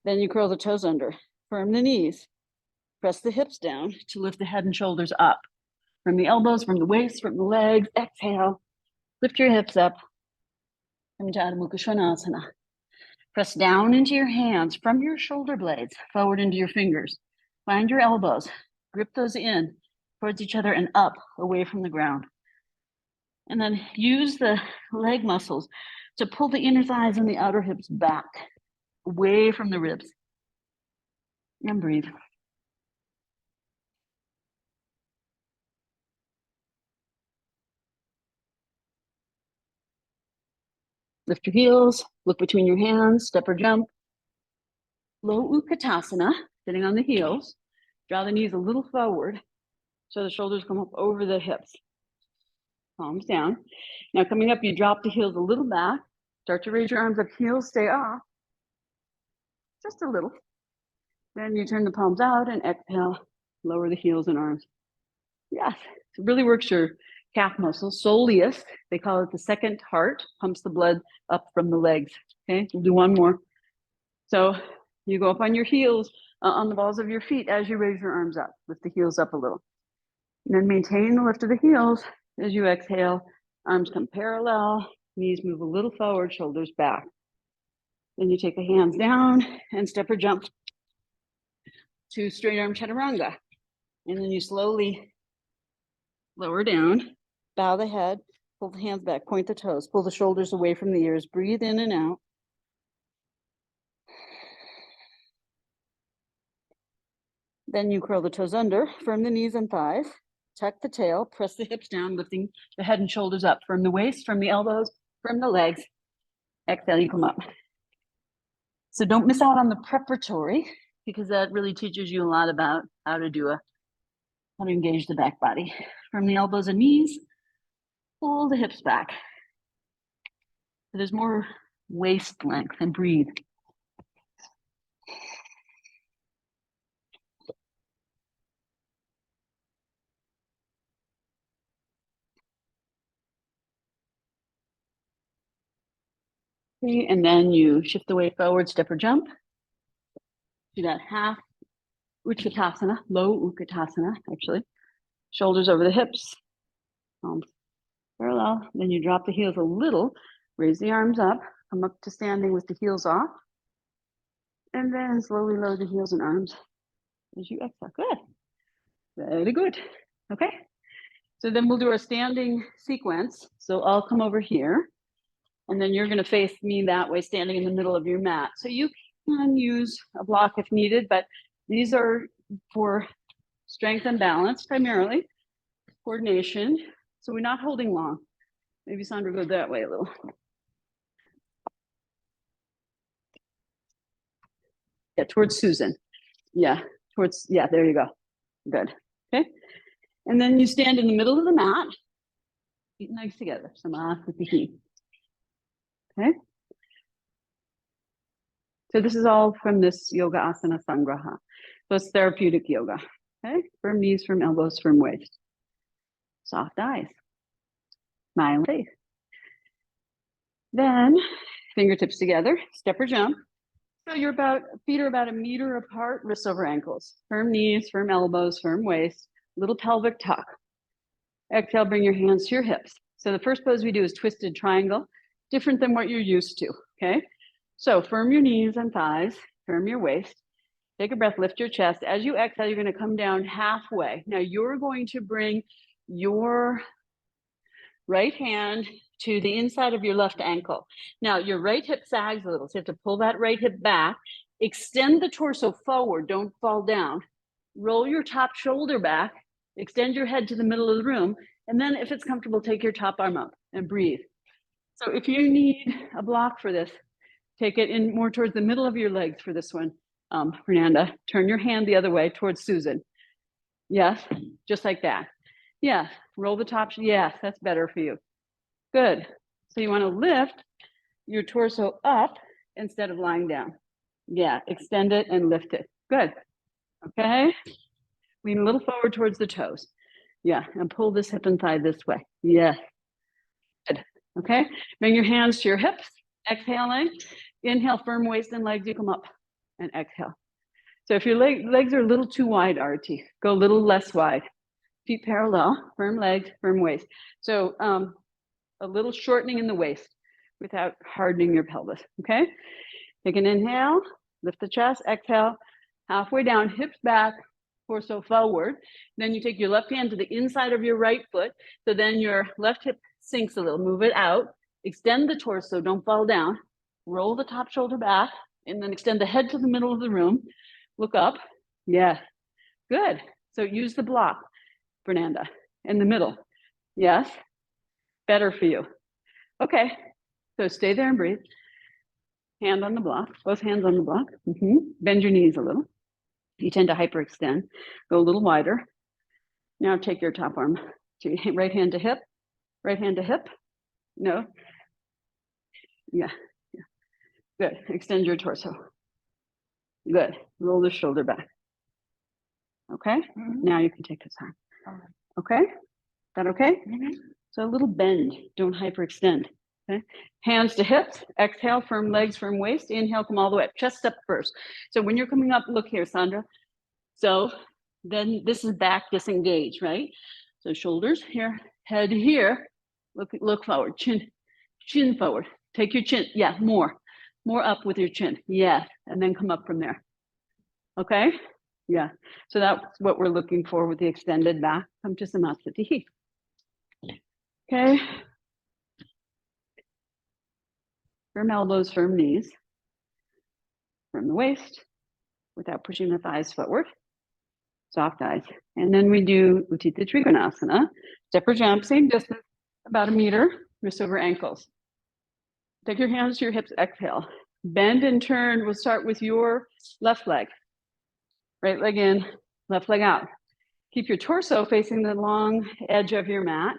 Then you curl the toes under, firm the knees, press the hips down to lift the head and shoulders up. From the elbows, from the waist, from the legs, exhale, lift your hips up. Come to Adho Mukha Svanasana. Press down into your hands from your shoulder blades, forward into your fingers. Find your elbows, grip those in towards each other and up, away from the ground. And then use the leg muscles to pull the inner thighs and the outer hips back, away from the ribs. And breathe. Lift your heels, look between your hands, step or jump. Low Utkatasana, sitting on the heels. Draw the knees a little forward so the shoulders come up over the hips. Palms down. Now coming up, you drop the heels a little back. Start to raise your arms up, heels stay off. Just a little. Then you turn the palms out and exhale, lower the heels and arms. Yes, it really works your calf muscles. Soleus, they call it the second heart, pumps the blood up from the legs. Okay, we'll do one more. So you go up on your heels, on the balls of your feet as you raise your arms up. Lift the heels up a little. And then maintain the lift of the heels as you exhale. Arms come parallel, knees move a little forward, shoulders back. Then you take the hands down and step or jump to straight arm chaturanga. And then you slowly lower down, bow the head, pull the hands back, point the toes, pull the shoulders away from the ears, breathe in and out. Then you curl the toes under, firm the knees and thighs, tuck the tail, press the hips down, lifting the head and shoulders up, firm the waist, firm the elbows, firm the legs. Exhale, you come up. So don't miss out on the preparatory, because that really teaches you a lot about how to engage the back body. From the elbows and knees, pull the hips back. So there's more waist length, and breathe. Okay, and then you shift the weight forward, step or jump. Do that half Utkatasana, low Utkatasana, actually. Shoulders over the hips, palms parallel. Then you drop the heels a little, raise the arms up, come up to standing with the heels off. And then slowly lower the heels and arms as you exhale. Good. Very good. Okay. So then we'll do our standing sequence. So I'll come over here, and then you're going to face me that way, standing in the middle of your mat. So you can use a block if needed, but these are for strength and balance primarily, coordination. So we're not holding long. Maybe Sandra go that way a little. Yeah, towards Susan. Yeah, there you go. Good. Okay. And then you stand in the middle of the mat, feet and legs together, Samasthiti. Okay. So this is all from this Yoga Asana Sangraha. So it's therapeutic yoga. Okay. Firm knees, firm elbows, firm waist. Soft eyes. Smile face. Then fingertips together, step or jump. So feet are about 1 meter apart, wrists over ankles. Firm knees, firm elbows, firm waist, little pelvic tuck. Exhale, bring your hands to your hips. So the first pose we do is twisted triangle, different than what you're used to, okay? So firm your knees and thighs, firm your waist. Take a breath, lift your chest. As you exhale, you're gonna come down halfway. Now you're going to bring your right hand to the inside of your left ankle. Now your right hip sags a little, so you have to pull that right hip back. Extend the torso forward, don't fall down. Roll your top shoulder back, extend your head to the middle of the room, and then if it's comfortable, take your top arm up and breathe. So if you need a block for this, take it in more towards the middle of your legs for this one, Fernanda. Turn your hand the other way towards Susan. Yes, just like that. Yeah, roll the top. Yes, that's better for you. Good. So you want to lift your torso up instead of lying down. Yeah, extend it and lift it. Good. Okay. Lean a little forward towards the toes. Yeah, and pull this hip and thigh this way. Yeah. Good. Okay. Bring your hands to your hips. Exhaling. Inhale, firm waist and legs. You come up and exhale. So if your legs are a little too wide, Arati, go a little less wide. Feet parallel, firm legs, firm waist. So a little shortening in the waist without hardening your pelvis, okay? Take an inhale, lift the chest, exhale, halfway down, hips back, torso forward. Then you take your left hand to the inside of your right foot. So then your left hip sinks a little, move it out, extend the torso, don't fall down, roll the top shoulder back, and then extend the head to the middle of the room. Look up, yeah, good. So use the block, Fernanda, in the middle. Yes, better for you. Okay, so stay there and breathe. Hand on the block, both hands on the block. Bend your knees a little. You tend to hyperextend. Go a little wider. Now take your top arm to right hand to hip. Right hand to hip. No. Yeah. Good. Extend your torso. Good. Roll the shoulder back. Okay. Now you can take this arm. Okay. Is that okay? So a little bend. Don't hyperextend. Okay. Hands to hips. Exhale, firm legs, firm waist. Inhale, come all the way up. Chest up first. So when you're coming up, look here, Sandra. So then this is back disengaged, right? So shoulders here, head here. Look forward. Chin forward. Take your chin. Yeah, more. More up with your chin. Yes. And then come up from there. Okay. Yeah. So that's what we're looking for with the extended back. Come to Samasthiti. Okay. Firm elbows, firm knees. Firm the waist without pushing the thighs forward. Soft eyes. And then we do Utthita Trikonasana. Step or jump, same distance, about 1 meter, wrists over ankles. Take your hands to your hips, exhale. Bend and turn. We'll start with your left leg. Right leg in, left leg out. Keep your torso facing the long edge of your mat.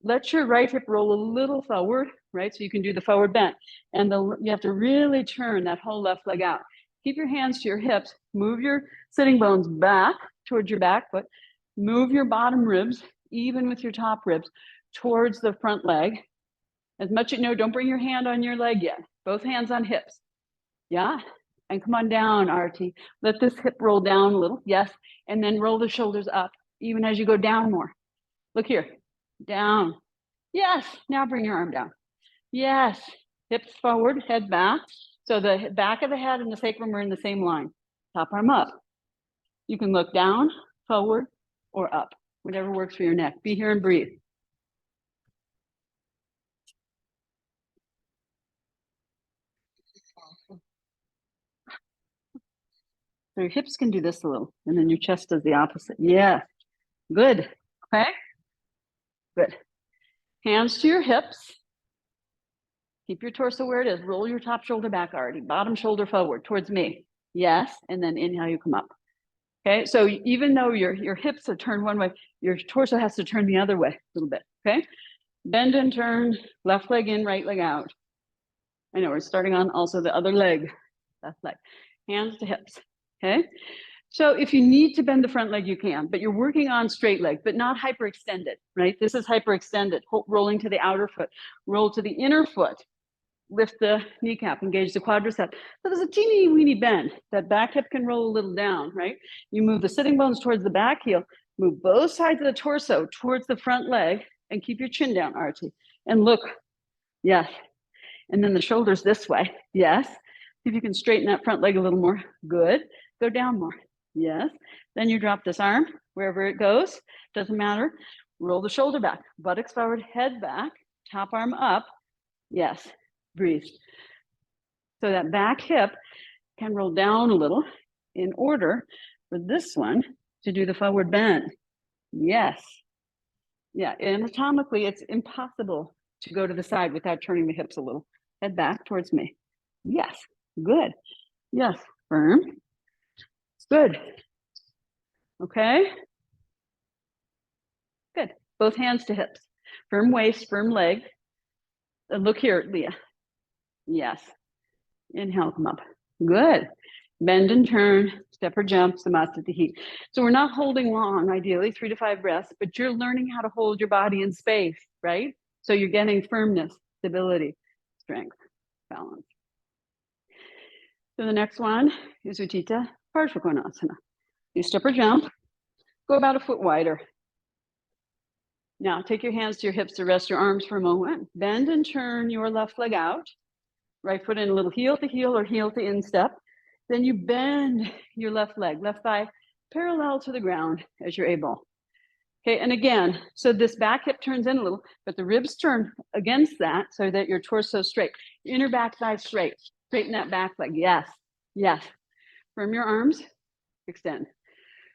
Let your right hip roll a little forward, right? So you can do the forward bend. And you have to really turn that whole left leg out. Keep your hands to your hips. Move your sitting bones back towards your back foot. Move your bottom ribs, even with your top ribs, towards the front leg. As much as you know, don't bring your hand on your leg yet. Both hands on hips. Yeah? And come on down, Arti. Let this hip roll down a little. Yes. And then roll the shoulders up, even as you go down more. Look here. Down. Yes. Now bring your arm down. Yes. Hips forward, head back. So the back of the head and the sacrum are in the same line. Top arm up. You can look down, forward, or up. Whatever works for your neck. Be here and breathe. So your hips can do this a little, and then your chest does the opposite. Yeah, good. Okay, good. Hands to your hips. Keep your torso where it is. Roll your top shoulder back, Arti. Bottom shoulder forward towards me. Yes, and then inhale, you come up. Okay, so even though your hips are turned one way, your torso has to turn the other way a little bit. Okay, bend and turn. Left leg in, right leg out. I know we're starting on also the other leg. Left leg. Hands to hips. Okay, so if you need to bend the front leg, you can, but you're working on straight leg, but not hyperextended, right? This is hyperextended, rolling to the outer foot, roll to the inner foot, lift the kneecap, engage the quadricep. So there's a teeny weeny bend. That back hip can roll a little down, right? You move the sitting bones towards the back heel, move both sides of the torso towards the front leg, and keep your chin down, Arti. And look, yes. And then the shoulders this way, yes. See if you can straighten that front leg a little more, good. Go down more. Yes. Then you drop this arm wherever it goes. Doesn't matter. Roll the shoulder back. Buttocks forward, head back. Top arm up. Yes. Breathe. So that back hip can roll down a little in order for this one to do the forward bend. Yes. Yeah. Anatomically, it's impossible to go to the side without turning the hips a little. Head back towards me. Yes. Good. Yes. Firm. Good. Okay. Good. Both hands to hips. Firm waist, firm leg. And look here, Leah. Yes. Inhale, come up. Good. Bend and turn, step or jump, Samasthiti. So we're not holding long, ideally 3 to 5 breaths, but you're learning how to hold your body in space, right? So you're getting firmness, stability, strength, balance. So the next one is Utthita Parsvakonasana. You step or jump, go about a foot wider. Now take your hands to your hips to rest your arms for a moment. Bend and turn your left leg out. Right foot in a little heel to heel or heel to instep. Then you bend your left leg, left thigh parallel to the ground as you're able. Okay, and again, so this back hip turns in a little, but the ribs turn against that so that your torso is straight. Inner back thigh straight. Straighten that back leg. Yes, yes. Firm your arms, extend.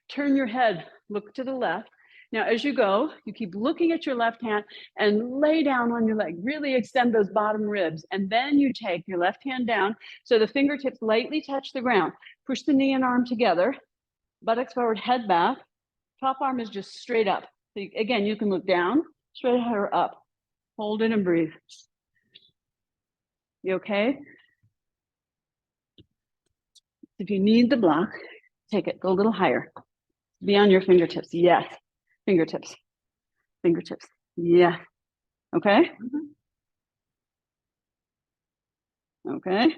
Turn your head, look to the left. Now, as you go, you keep looking at your left hand and lay down on your leg. Really extend those bottom ribs. And then you take your left hand down so the fingertips lightly touch the ground. Push the knee and arm together. Buttocks forward, head back. Top arm is just straight up. So again, you can look down, straight ahead or up. Hold it and breathe. You okay? If you need the block, take it. Go a little higher. Be on your fingertips. Yes. Fingertips. Fingertips. Yeah. Okay? Okay.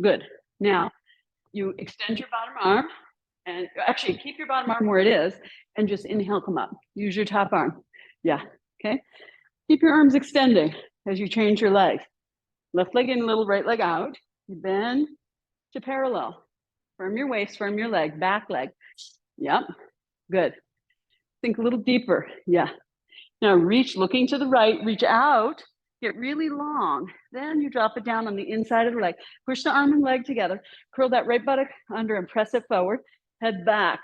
Good. Now, you extend your bottom arm and actually keep your bottom arm where it is and just inhale, come up. Use your top arm. Yeah. Okay. Keep your arms extending as you change your legs. Left leg in a little, right leg out. You bend to parallel. Firm your waist, firm your leg, back leg. Yep, good. Think a little deeper. Yeah. Now reach, looking to the right, reach out, get really long. Then you drop it down on the inside of the leg. Push the arm and leg together. Curl that right buttock under and press it forward. Head back.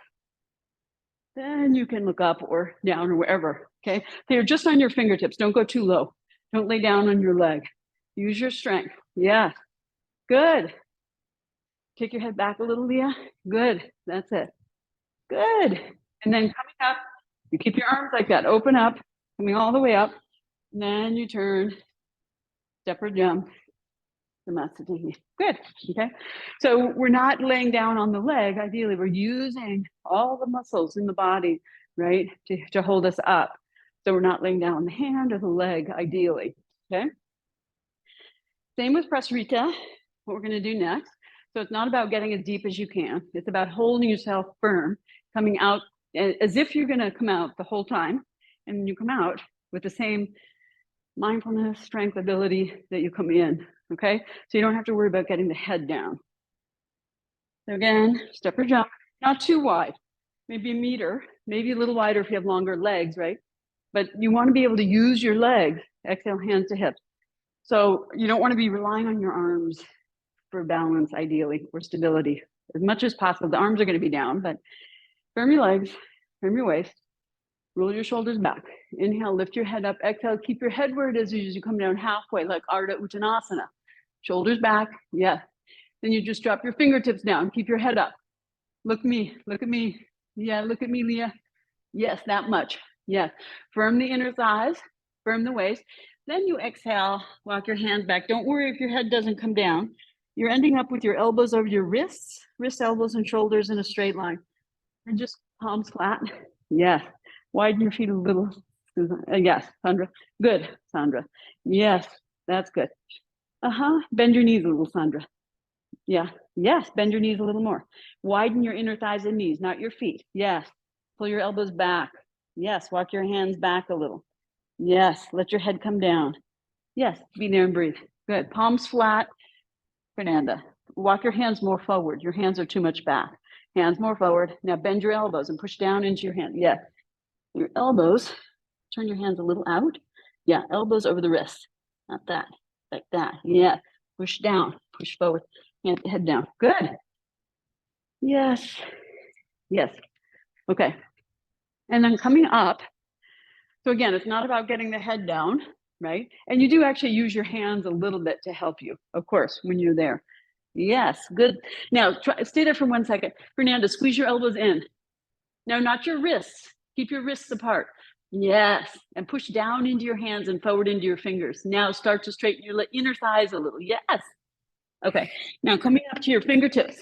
Then you can look up or down or wherever, okay? They're just on your fingertips. Don't go too low. Don't lay down on your leg. Use your strength. Yeah, good. Take your head back a little, Leah. Good, that's it. Good. And then coming up, you keep your arms like that, open up, coming all the way up. And then you turn, step or jump, Samasthiti. Good, okay? So we're not laying down on the leg. Ideally, we're using all the muscles in the body, right, to hold us up. So we're not laying down on the hand or the leg, ideally, okay? Same with Prasarita, what we're gonna do next. So it's not about getting as deep as you can. It's about holding yourself firm, coming out as if you're gonna come out the whole time. And you come out with the same mindfulness, strength, ability that you come in, okay? So you don't have to worry about getting the head down. So again, step or jump, not too wide, maybe a meter, maybe a little wider if you have longer legs, right? But you wanna be able to use your legs, exhale, hands to hips. So you don't wanna be relying on your arms for balance, ideally, or stability. As much as possible, the arms are gonna be down, but firm your legs, firm your waist, roll your shoulders back. Inhale, lift your head up. Exhale, keep your head where it is as you come down halfway, like Ardha Uttanasana. Shoulders back, yeah. Then you just drop your fingertips down, keep your head up. Look at me. Yeah, look at me, Leah. Yes, that much, yes. Firm the inner thighs, firm the waist. Then you exhale, walk your hands back. Don't worry if your head doesn't come down. You're ending up with your elbows over your wrists, elbows, and shoulders in a straight line. And just palms flat. Yes. Widen your feet a little. Yes, Sandra. Good, Sandra. Yes, that's good. Bend your knees a little, Sandra. Yeah. Yes, bend your knees a little more. Widen your inner thighs and knees, not your feet. Yes. Pull your elbows back. Yes. Walk your hands back a little. Yes. Let your head come down. Yes. Be there and breathe. Good. Palms flat. Fernanda, walk your hands more forward. Your hands are too much back. Hands more forward. Now bend your elbows and push down into your hand. Yeah. Your elbows, turn your hands a little out. Yeah, elbows over the wrist. Not that, like that. Yeah, push down, push forward, head down. Good. Yes, yes. Okay. And then coming up. So again, it's not about getting the head down, right? And you do actually use your hands a little bit to help you, of course, when you're there. Yes, good. Now, stay there for 1 second. Fernanda, squeeze your elbows in. No, not your wrists. Keep your wrists apart. Yes, and push down into your hands and forward into your fingers. Now start to straighten your inner thighs a little. Yes. Okay, now coming up to your fingertips.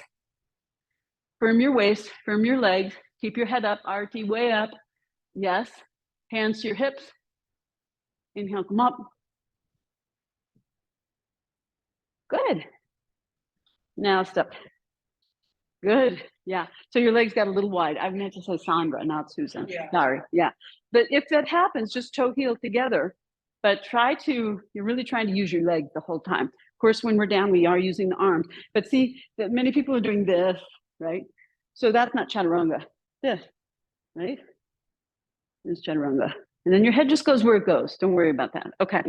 Firm your waist, firm your legs. Keep your head up, arti, way up. Yes. Hands to your hips. Inhale, come up. Good. Now step. Good. Yeah. So your legs got a little wide. I meant to say Sandra, not Susan. Yeah. Sorry. Yeah. But if that happens, just toe heel together. But you're really trying to use your legs the whole time. Of course, when we're down, we are using the arms. But see, that many people are doing this, right? So that's not chaturanga. This, right? This is chaturanga. And then your head just goes where it goes. Don't worry about that. Okay.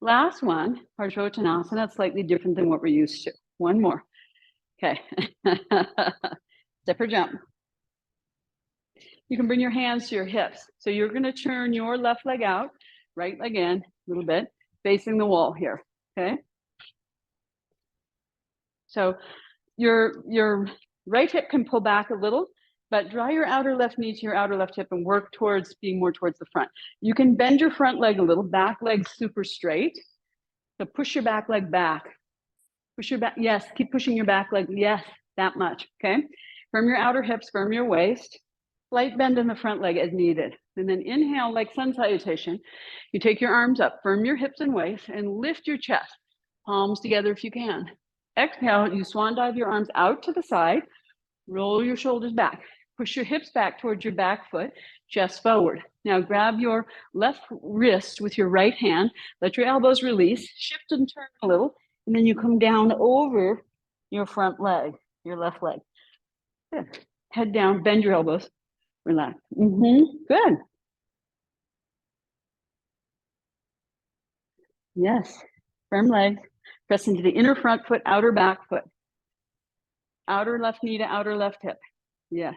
Last one, Parsvottanasana. That's slightly different than what we're used to. One more. Okay. Step or jump. You can bring your hands to your hips. So you're going to turn your left leg out, right leg in a little bit, facing the wall here. Okay. So your right hip can pull back a little, but draw your outer left knee to your outer left hip and work towards being more towards the front. You can bend your front leg a little, back leg super straight. So push your back leg back. Push your back, yes, keep pushing your back leg, yes, that much, okay? Firm your outer hips, firm your waist. Slight bend in the front leg as needed. And then inhale like sun salutation. You take your arms up, firm your hips and waist, and lift your chest. Palms together if you can. Exhale, you swan dive your arms out to the side. Roll your shoulders back. Push your hips back towards your back foot, chest forward. Now grab your left wrist with your right hand. Let your elbows release. Shift and turn a little. And then you come down over your front leg, your left leg. Good. Head down, bend your elbows, relax. Good. Yes. Firm legs. Press into the inner front foot, outer back foot. Outer left knee to outer left hip. Yeah.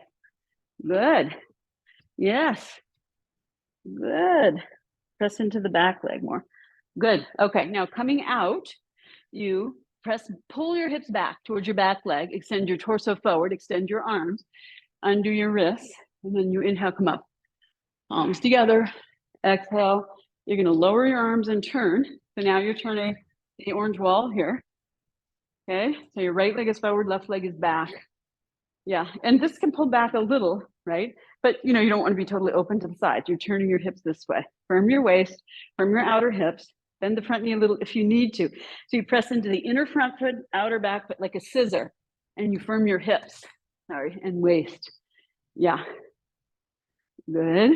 Good. Yes. Good. Press into the back leg more. Good. Okay. Now coming out, you pull your hips back towards your back leg, extend your torso forward, extend your arms under your wrists, and then you inhale, come up. Palms together. Exhale. You're going to lower your arms and turn. So now you're turning the orange wall here. Okay. So your right leg is forward, left leg is back. Yeah. And this can pull back a little, right? But you don't want to be totally open to the sides. You're turning your hips this way. Firm your waist, firm your outer hips, bend the front knee a little if you need to. So you press into the inner front foot, outer back foot like a scissor, and you firm your hips, and waist. Yeah. Good.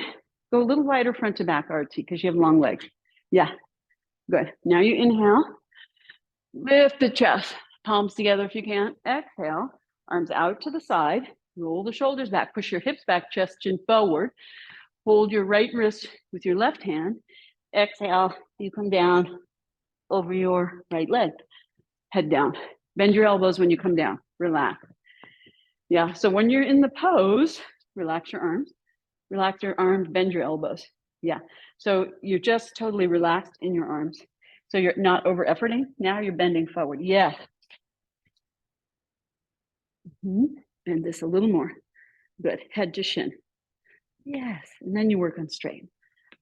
Go a little wider front to back, RT, because you have long legs. Yeah. Good. Now you inhale. Lift the chest. Palms together if you can. Exhale. Arms out to the side. Roll the shoulders back. Push your hips back, chest, chin forward. Hold your right wrist with your left hand. Exhale. You come down over your right leg. Head down. Bend your elbows when you come down. Relax. Yeah. So when you're in the pose, relax your arms. Relax your arms. Bend your elbows. Yeah. So you're just totally relaxed in your arms. So you're not over efforting. Now you're bending forward. Yes. Bend this a little more. Good. Head to shin. Yes. And then you work on straight.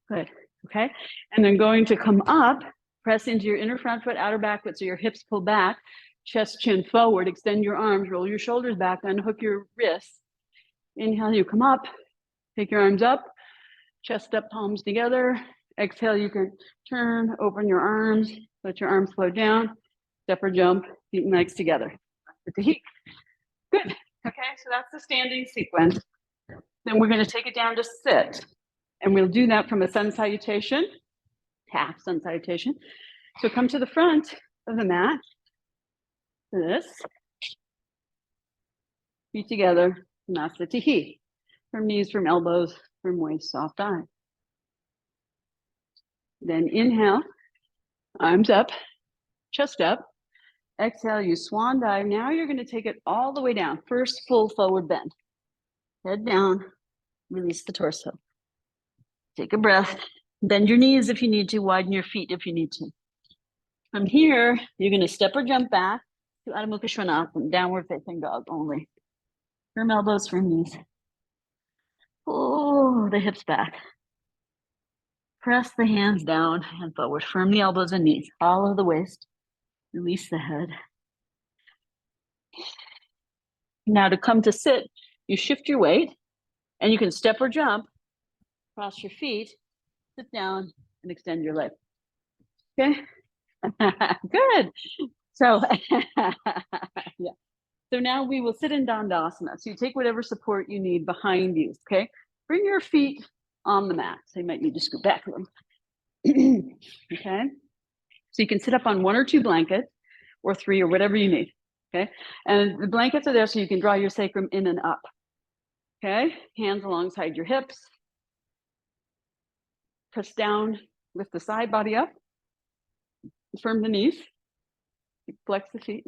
Good. Okay. And then going to come up, press into your inner front foot, outer back foot. So your hips pull back, chest, chin forward, extend your arms, roll your shoulders back, unhook your wrists. Inhale, you come up, take your arms up, chest up, palms together. Exhale, you can turn, open your arms, let your arms flow down, step or jump, feet and legs together. With the heat. Good. Okay, so that's the standing sequence. Then we're going to take it down to sit. And we'll do that from a sun salutation, half sun salutation. So come to the front of the mat. This. Feet together, Namaste He. From knees, from elbows, from waist, soft eye. Then inhale, arms up, chest up. Exhale, you swan dive. Now you're going to take it all the way down. First full forward bend. Head down, release the torso. Take a breath. Bend your knees if you need to, widen your feet if you need to. From here, you're going to step or jump back to Adho Mukha Svanasana, downward facing dog only. Firm elbows, firm knees. Oh, the hips back. Press the hands down and forward. Firm the elbows and knees. Hollow the waist. Release the head. Now to come to sit, you shift your weight and you can step or jump, cross your feet, sit down and extend your leg. Okay. Good. So, yeah. So now we will sit in Dandasana. So you take whatever support you need behind you. Okay. Bring your feet on the mat. So you might need to scoot back a little. Okay. So you can sit up on 1 or 2 blankets or 3 or whatever you need. Okay. And the blankets are there so you can draw your sacrum in and up. Okay. Hands alongside your hips. Press down, lift the side body up. Firm the knees. Flex the feet.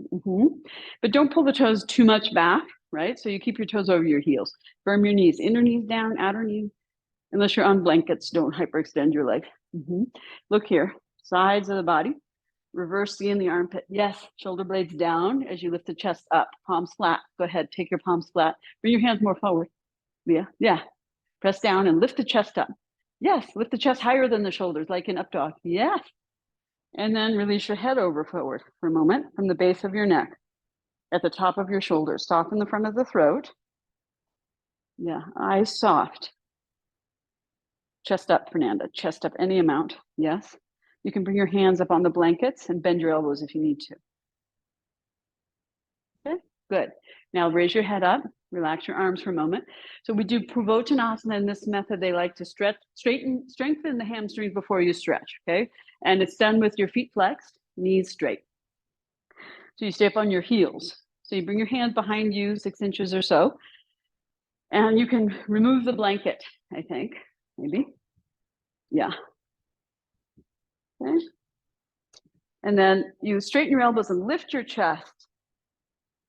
But don't pull the toes too much back, right? So you keep your toes over your heels. Firm your knees. Inner knees down, outer knees. Unless you're on blankets, don't hyperextend your leg. Look here. Sides of the body. Reverse the in the armpit. Yes. Shoulder blades down as you lift the chest up. Palms flat. Go ahead. Take your palms flat. Bring your hands more forward. Yeah. Press down and lift the chest up. Yes. Lift the chest higher than the shoulders, like in up dog. Yes. And then release your head over forward for a moment from the base of your neck at the top of your shoulders. Soften the front of the throat. Yeah. Eyes soft. Chest up, Fernanda. Chest up any amount. Yes. You can bring your hands up on the blankets and bend your elbows if you need to. Okay, good. Now raise your head up, relax your arms for a moment. So we do Purvottanasana in this method. They like to strengthen the hamstrings before you stretch, okay? And it's done with your feet flexed, knees straight. So you stay up on your heels. So you bring your hands behind you 6 inches or so, and you can remove the blanket, I think, maybe. Yeah. Okay. And then you straighten your elbows and lift your chest.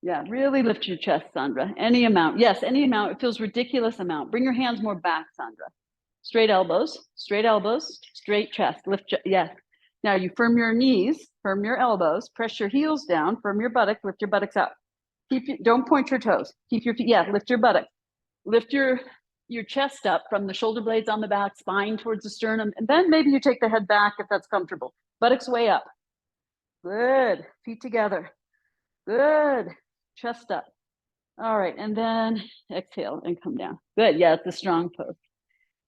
Yeah, really lift your chest, Sandra. Any amount. Yes, any amount. It feels ridiculous amount. Bring your hands more back, Sandra. Straight elbows, straight chest. Lift, yes. Now you firm your knees, firm your elbows, press your heels down, firm your buttocks, lift your buttocks up. Don't point your toes. Keep your feet, yeah, lift your buttocks. Lift your chest up from the shoulder blades on the back, spine towards the sternum, and then maybe you take the head back if that's comfortable. Buttocks way up. Good. Feet together. Good. Chest up. All right, and then exhale and come down. Good. Yeah, it's a strong pose.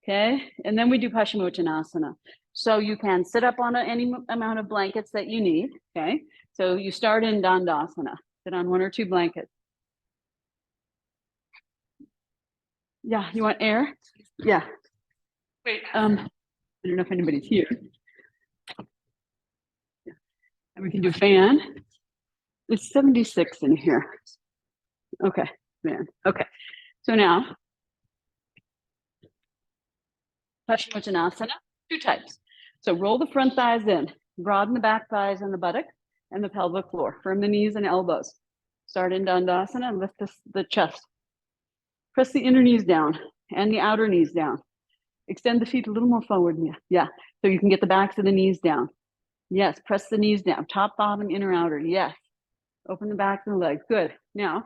Okay, and then we do Paschimottanasana. So you can sit up on any amount of blankets that you need. Okay, so you start in Dandasana. Sit on 1 or 2 blankets. Yeah, you want air? Yeah. Wait. I don't know if anybody's here. Yeah. And we can do fan. It's 76 in here. Okay, man. Okay, so now Paschimottanasana, 2 types. So roll the front thighs in, broaden the back thighs and the buttock and the pelvic floor. Firm the knees and elbows. Start in Dandasana and lift the chest. Press the inner knees down and the outer knees down. Extend the feet a little more forward. Yeah. So you can get the backs of the knees down. Yes. Press the knees down. Top, bottom, inner, outer. Yes. Open the backs and the legs. Good. Now,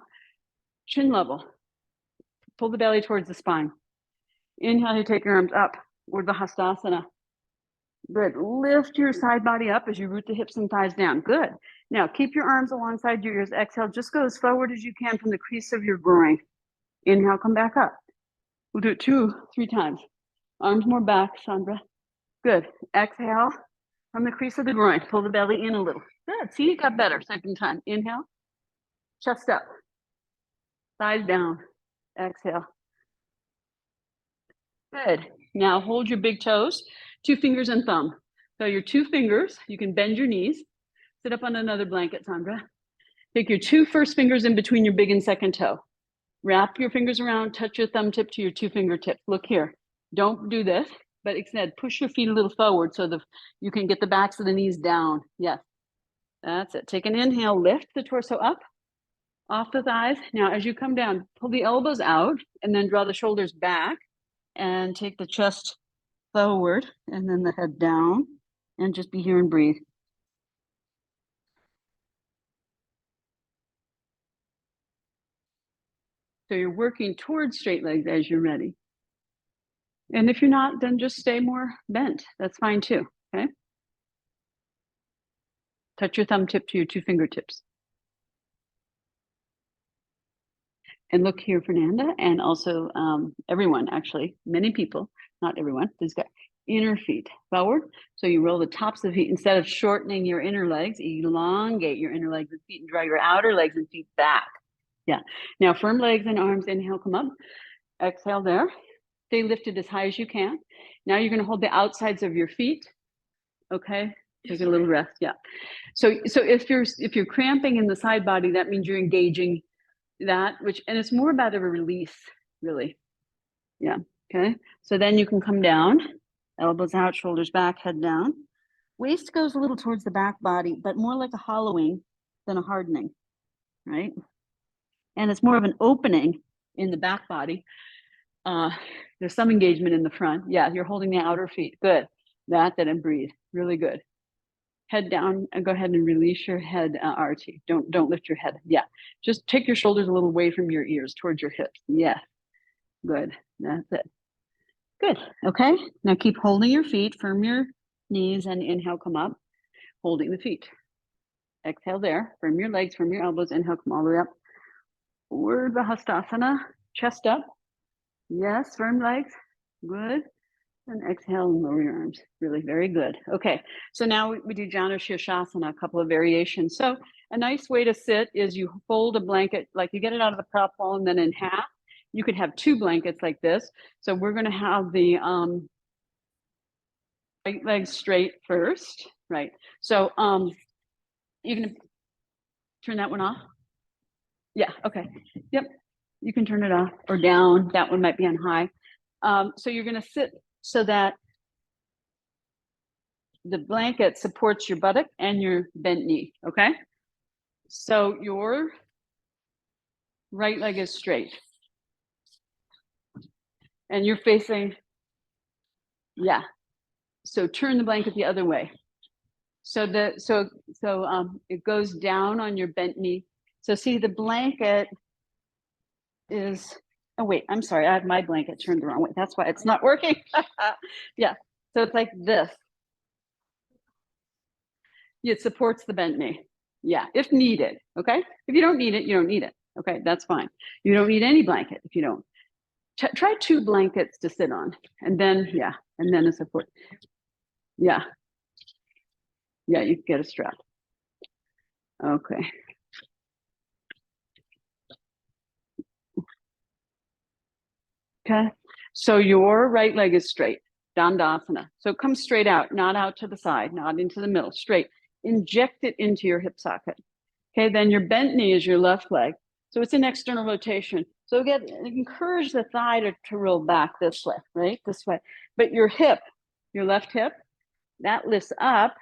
chin level. Pull the belly towards the spine. Inhale, you take your arms up. Urdhva Hastasana. Good. Lift your side body up as you root the hips and thighs down. Good. Now, keep your arms alongside your ears. Exhale. Just go as forward as you can from the crease of your groin. Inhale, come back up. We'll do it 2, 3 times. Arms more back, Sandra. Good. Exhale from the crease of the groin. Pull the belly in a little. Good. See, you got better. Second time. Inhale. Chest up. Thighs down. Exhale. Good. Now hold your big toes, 2 fingers and thumb. So your 2 fingers, you can bend your knees. Sit up on another blanket, Sandra. Take your 2 first fingers in between your big and second toe. Wrap your fingers around, touch your thumb tip to your 2 fingertips. Look here. Don't do this, but instead push your feet a little forward so that you can get the backs of the knees down. Yes, that's it. Take an inhale, lift the torso up, off the thighs. Now, as you come down, pull the elbows out and then draw the shoulders back and take the chest forward and then the head down and just be here and breathe. So you're working towards straight legs as you're ready. And if you're not, then just stay more bent. That's fine too, okay? Touch your thumb tip to your 2 fingertips. And look here, Fernanda, and also everyone, actually, many people, not everyone, has got inner feet forward. So you roll the tops of the feet. Instead of shortening your inner legs, elongate your inner legs and feet and draw your outer legs and feet back. Yeah. Now, firm legs and arms. Inhale, come up. Exhale there. Stay lifted as high as you can. Now you're going to hold the outsides of your feet. Okay. Take a little rest. Yeah. So if you're cramping in the side body, that means you're engaging that, and it's more about a release, really. Yeah. Okay. So then you can come down, elbows out, shoulders back, head down. Waist goes a little towards the back body, but more like a hollowing than a hardening, right? And it's more of an opening in the back body. There's some engagement in the front. Yeah, you're holding the outer feet. Good. That and breathe. Really good. Head down and go ahead and release your head, Arti. Don't lift your head. Yeah. Just take your shoulders a little away from your ears towards your hips. Yeah. Good. That's it. Good. Okay. Now keep holding your feet, firm your knees, and inhale, come up, holding the feet. Exhale there. Firm your legs, firm your elbows. Inhale, come all the way up. Urdhva Hastasana. Chest up. Yes. Firm legs. Good. And exhale and lower your arms. Really very good. Okay, so now we do Janu Shirshasana, a couple of variations. So a nice way to sit is you fold a blanket, like you get it out of the prop wall and then in half. You could have 2 blankets like this. So we're going to have the right leg straight first, right? So you can Turn that one off. Yeah, okay. Yep. You can turn it off or down. That one might be on high. So you're going to sit so that the blanket supports your buttock and your bent knee, okay? So your right leg is straight. And you're facing, yeah. So turn the blanket the other way. So it goes down on your bent knee. So see, the blanket is, oh wait, I'm sorry, I have my blanket turned the wrong way. That's why it's not working. Yeah, so it's like this. It supports the bent knee. Yeah, if needed, okay? If you don't need it, you don't need it. Okay, that's fine. You don't need any blanket if you don't. Try 2 blankets to sit on, and then, yeah, and then a support. Yeah. Yeah, you get a strap. Okay. Okay, so your right leg is straight, Dandasana. So come straight out, not out to the side, not into the middle, straight. Inject it into your hip socket. Okay, then your bent knee is your left leg. So it's an external rotation. So again, encourage the thigh to roll back this way, right? This way. But your hip, your left hip, that lifts up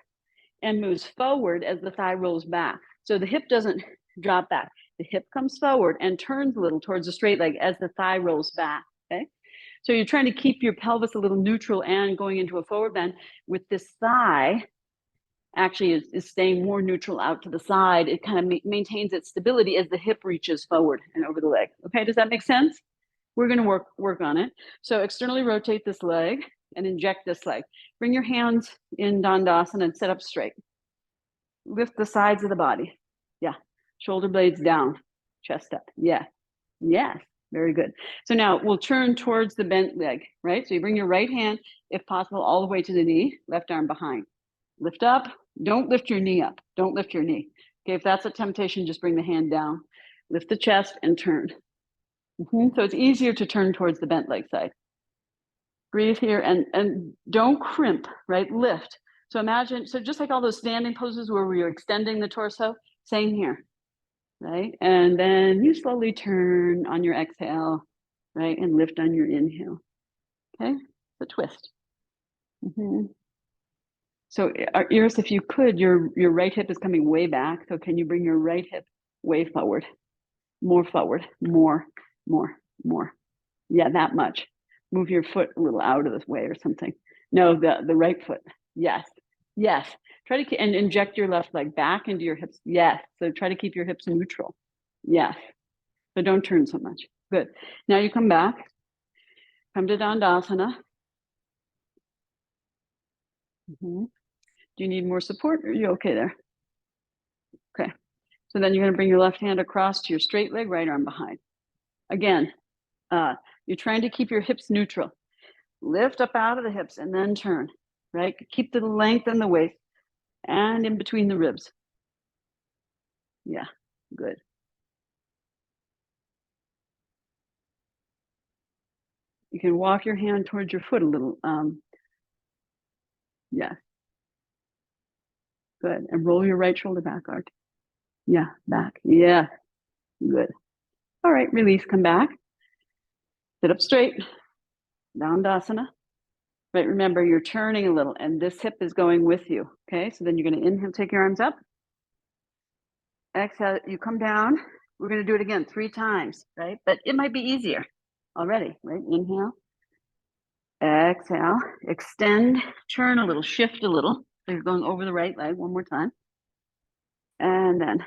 and moves forward as the thigh rolls back. So the hip doesn't drop back. The hip comes forward and turns a little towards the straight leg as the thigh rolls back, okay? So you're trying to keep your pelvis a little neutral and going into a forward bend with this thigh actually is staying more neutral out to the side. It kind of maintains its stability as the hip reaches forward and over the leg. Okay, does that make sense? We're gonna work on it. So externally rotate this leg and inject this leg. Bring your hands in Dandasana and sit up straight. Lift the sides of the body. Yeah, shoulder blades down, chest up. Yeah, yes, very good. So now we'll turn towards the bent leg, right? So you bring your right hand, if possible, all the way to the knee, left arm behind. Lift up, don't lift your knee up. Don't lift your knee. Okay, if that's a temptation, just bring the hand down. Lift the chest and turn. So it's easier to turn towards the bent leg side. Breathe here and don't crimp, right? Lift. So imagine, so just like all those standing poses where we are extending the torso, same here, right? And then you slowly turn on your exhale, right? And lift on your inhale, okay? The twist. So Iris, if you could, your right hip is coming way back. So can you bring your right hip way forward? More forward, more. Yeah, that much. Move your foot a little out of the way or something. No, the right foot. Yes. Try to and inject your left leg back into your hips. Yes. So try to keep your hips neutral. Yes. So don't turn so much. Good. Now you come back. Come to Dandasana. Do you need more support or are you okay there? Okay. So then you're going to bring your left hand across to your straight leg, right arm behind. Again, you're trying to keep your hips neutral. Lift up out of the hips and then turn, right? Keep the length in the waist and in between the ribs. Yeah, good. You can walk your hand towards your foot a little. Yeah, good. And roll your right shoulder back, Art. Yeah, back. Yeah, good. All right, release, come back. Sit up straight, Dandasana. Right, remember you're turning a little and this hip is going with you, okay? So then you're gonna inhale, take your arms up. Exhale, you come down. We're gonna do it again 3 times, right? But it might be easier already, right? Inhale. Exhale, extend, turn a little, shift a little. So you're going over the right leg one more time. And then,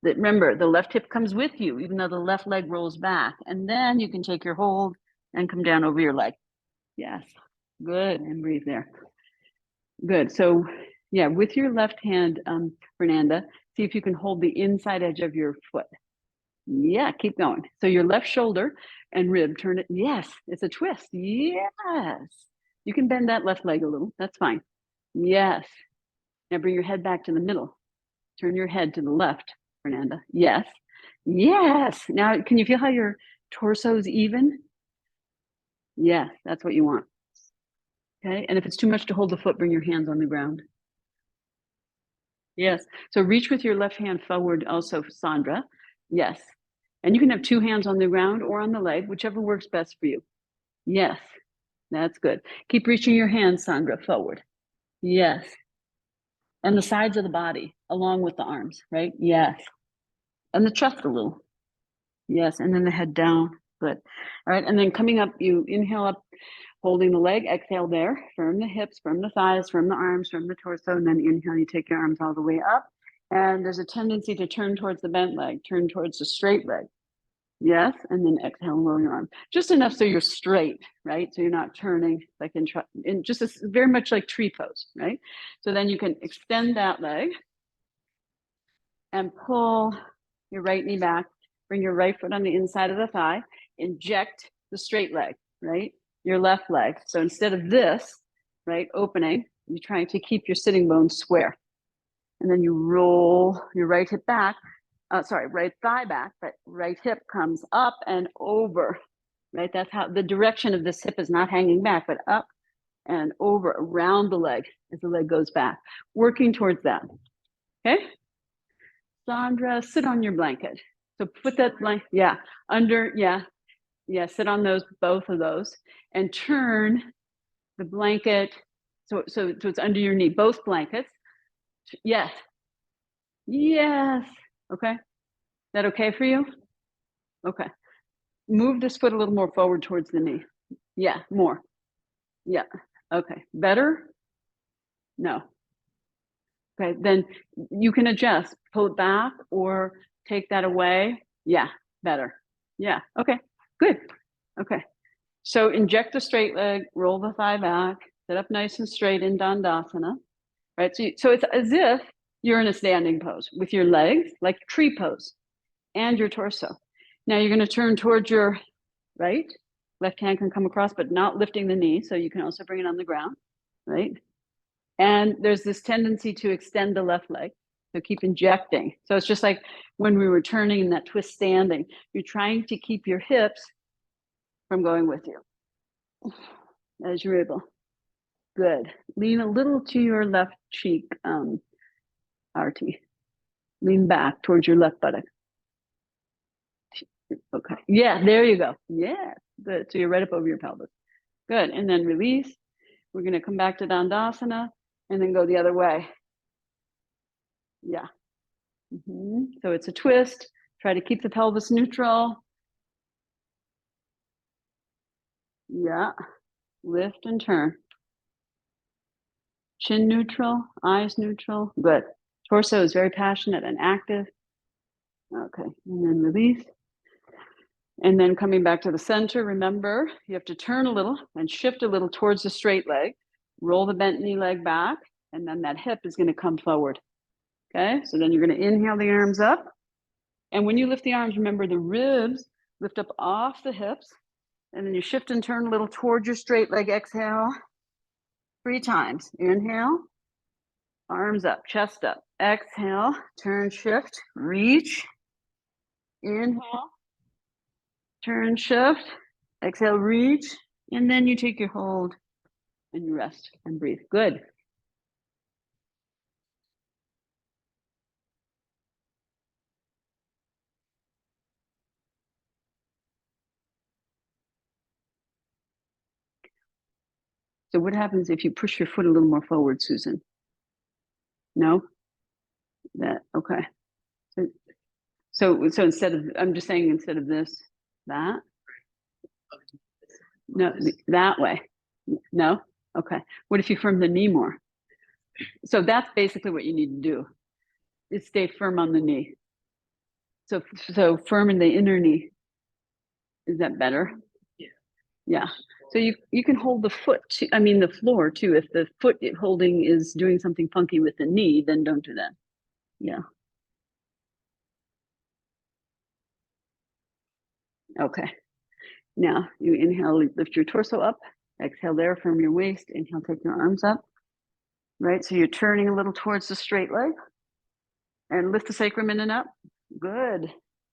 remember, the left hip comes with you, even though the left leg rolls back. And then you can take your hold and come down over your leg. Yes, good, and breathe there. Good, so yeah, with your left hand, Fernanda, see if you can hold the inside edge of your foot. Yeah, keep going. So your left shoulder and rib, turn it. Yes, it's a twist. Yes. You can bend that left leg a little. That's fine. Yes. Now bring your head back to the middle. Turn your head to the left, Fernanda. Yes. Yes. Now, can you feel how your torso is even? Yes, that's what you want. Okay. And if it's too much to hold the foot, bring your hands on the ground. Yes. So reach with your left hand forward also, Sandra. Yes. And you can have two hands on the ground or on the leg, whichever works best for you. Yes. That's good. Keep reaching your hands, Sandra, forward. Yes. And the sides of the body along with the arms, right? Yes. And the chest a little. Yes. And then the head down. Good. All right. And then coming up, you inhale up, holding the leg, exhale there, firm the hips, firm the thighs, firm the arms, firm the torso, and then inhale, you take your arms all the way up. And there's a tendency to turn towards the bent leg, turn towards the straight leg. Yes, and then exhale and lower your arm. Just enough so you're straight, right? So you're not turning like in just very much like tree pose, right? So then you can extend that leg and pull your right knee back, bring your right foot on the inside of the thigh, inject the straight leg, right? Your left leg. So instead of this, right, opening, you're trying to keep your sitting bones square. And then you roll your right hip back, right thigh back, but right hip comes up and over, right? That's how the direction of this hip is not hanging back, but up and over around the leg as the leg goes back, working towards that. Okay. Sandra, sit on your blanket. So put that blanket, under, sit on those, both of those, and turn the blanket so it's under your knee, both blankets. Yes. Yes. Okay. Is that okay for you? Okay. Move this foot a little more forward towards the knee. Yeah, more. Yeah. Okay. Better? No. Okay. Then you can adjust, pull it back or take that away. Yeah. Better. Yeah. Okay. Good. Okay. So inject the straight leg, roll the thigh back, sit up nice and straight in Dandasana. Right. So it's as if you're in a standing pose with your legs, like tree pose, and your torso. Now you're going to turn towards your right. Left hand can come across, but not lifting the knee. So you can also bring it on the ground, right? And there's this tendency to extend the left leg. So keep injecting. So it's just like when we were turning in that twist standing, you're trying to keep your hips from going with you as you're able. Good. Lean a little to your left cheek, Artie. Lean back towards your left buttock. Okay. Yeah, there you go. Yeah, good. So you're right up over your pelvis. Good. And then release. We're going to come back to Dandasana and then go the other way. Yeah. So it's a twist. Try to keep the pelvis neutral. Yeah. Lift and turn. Chin neutral, eyes neutral. Good. Torso is very passionate and active. Okay. And then release. And then coming back to the center, remember, you have to turn a little and shift a little towards the straight leg. Roll the bent knee leg back, and then that hip is going to come forward. Okay, so then you're going to inhale the arms up. And when you lift the arms, remember the ribs lift up off the hips. And then you shift and turn a little towards your straight leg. Exhale 3 times. Inhale, arms up, chest up. Exhale, turn, shift, reach. Inhale, turn, shift. Exhale, reach. And then you take your hold and you rest and breathe. Good. So what happens if you push your foot a little more forward, Susan? No? That, okay. So instead of, I'm just saying instead of this, that? No, that way. No? Okay. What if you firm the knee more? So that's basically what you need to do, is stay firm on the knee. So firm in the inner knee. Is that better? Yeah. So you can hold the foot, the floor too. If the foot holding is doing something funky with the knee, then don't do that. Yeah. Okay. Now you inhale, lift your torso up. Exhale there, firm your waist. Inhale, take your arms up. Right. So you're turning a little towards the straight leg. And lift the sacrum in and up. Good.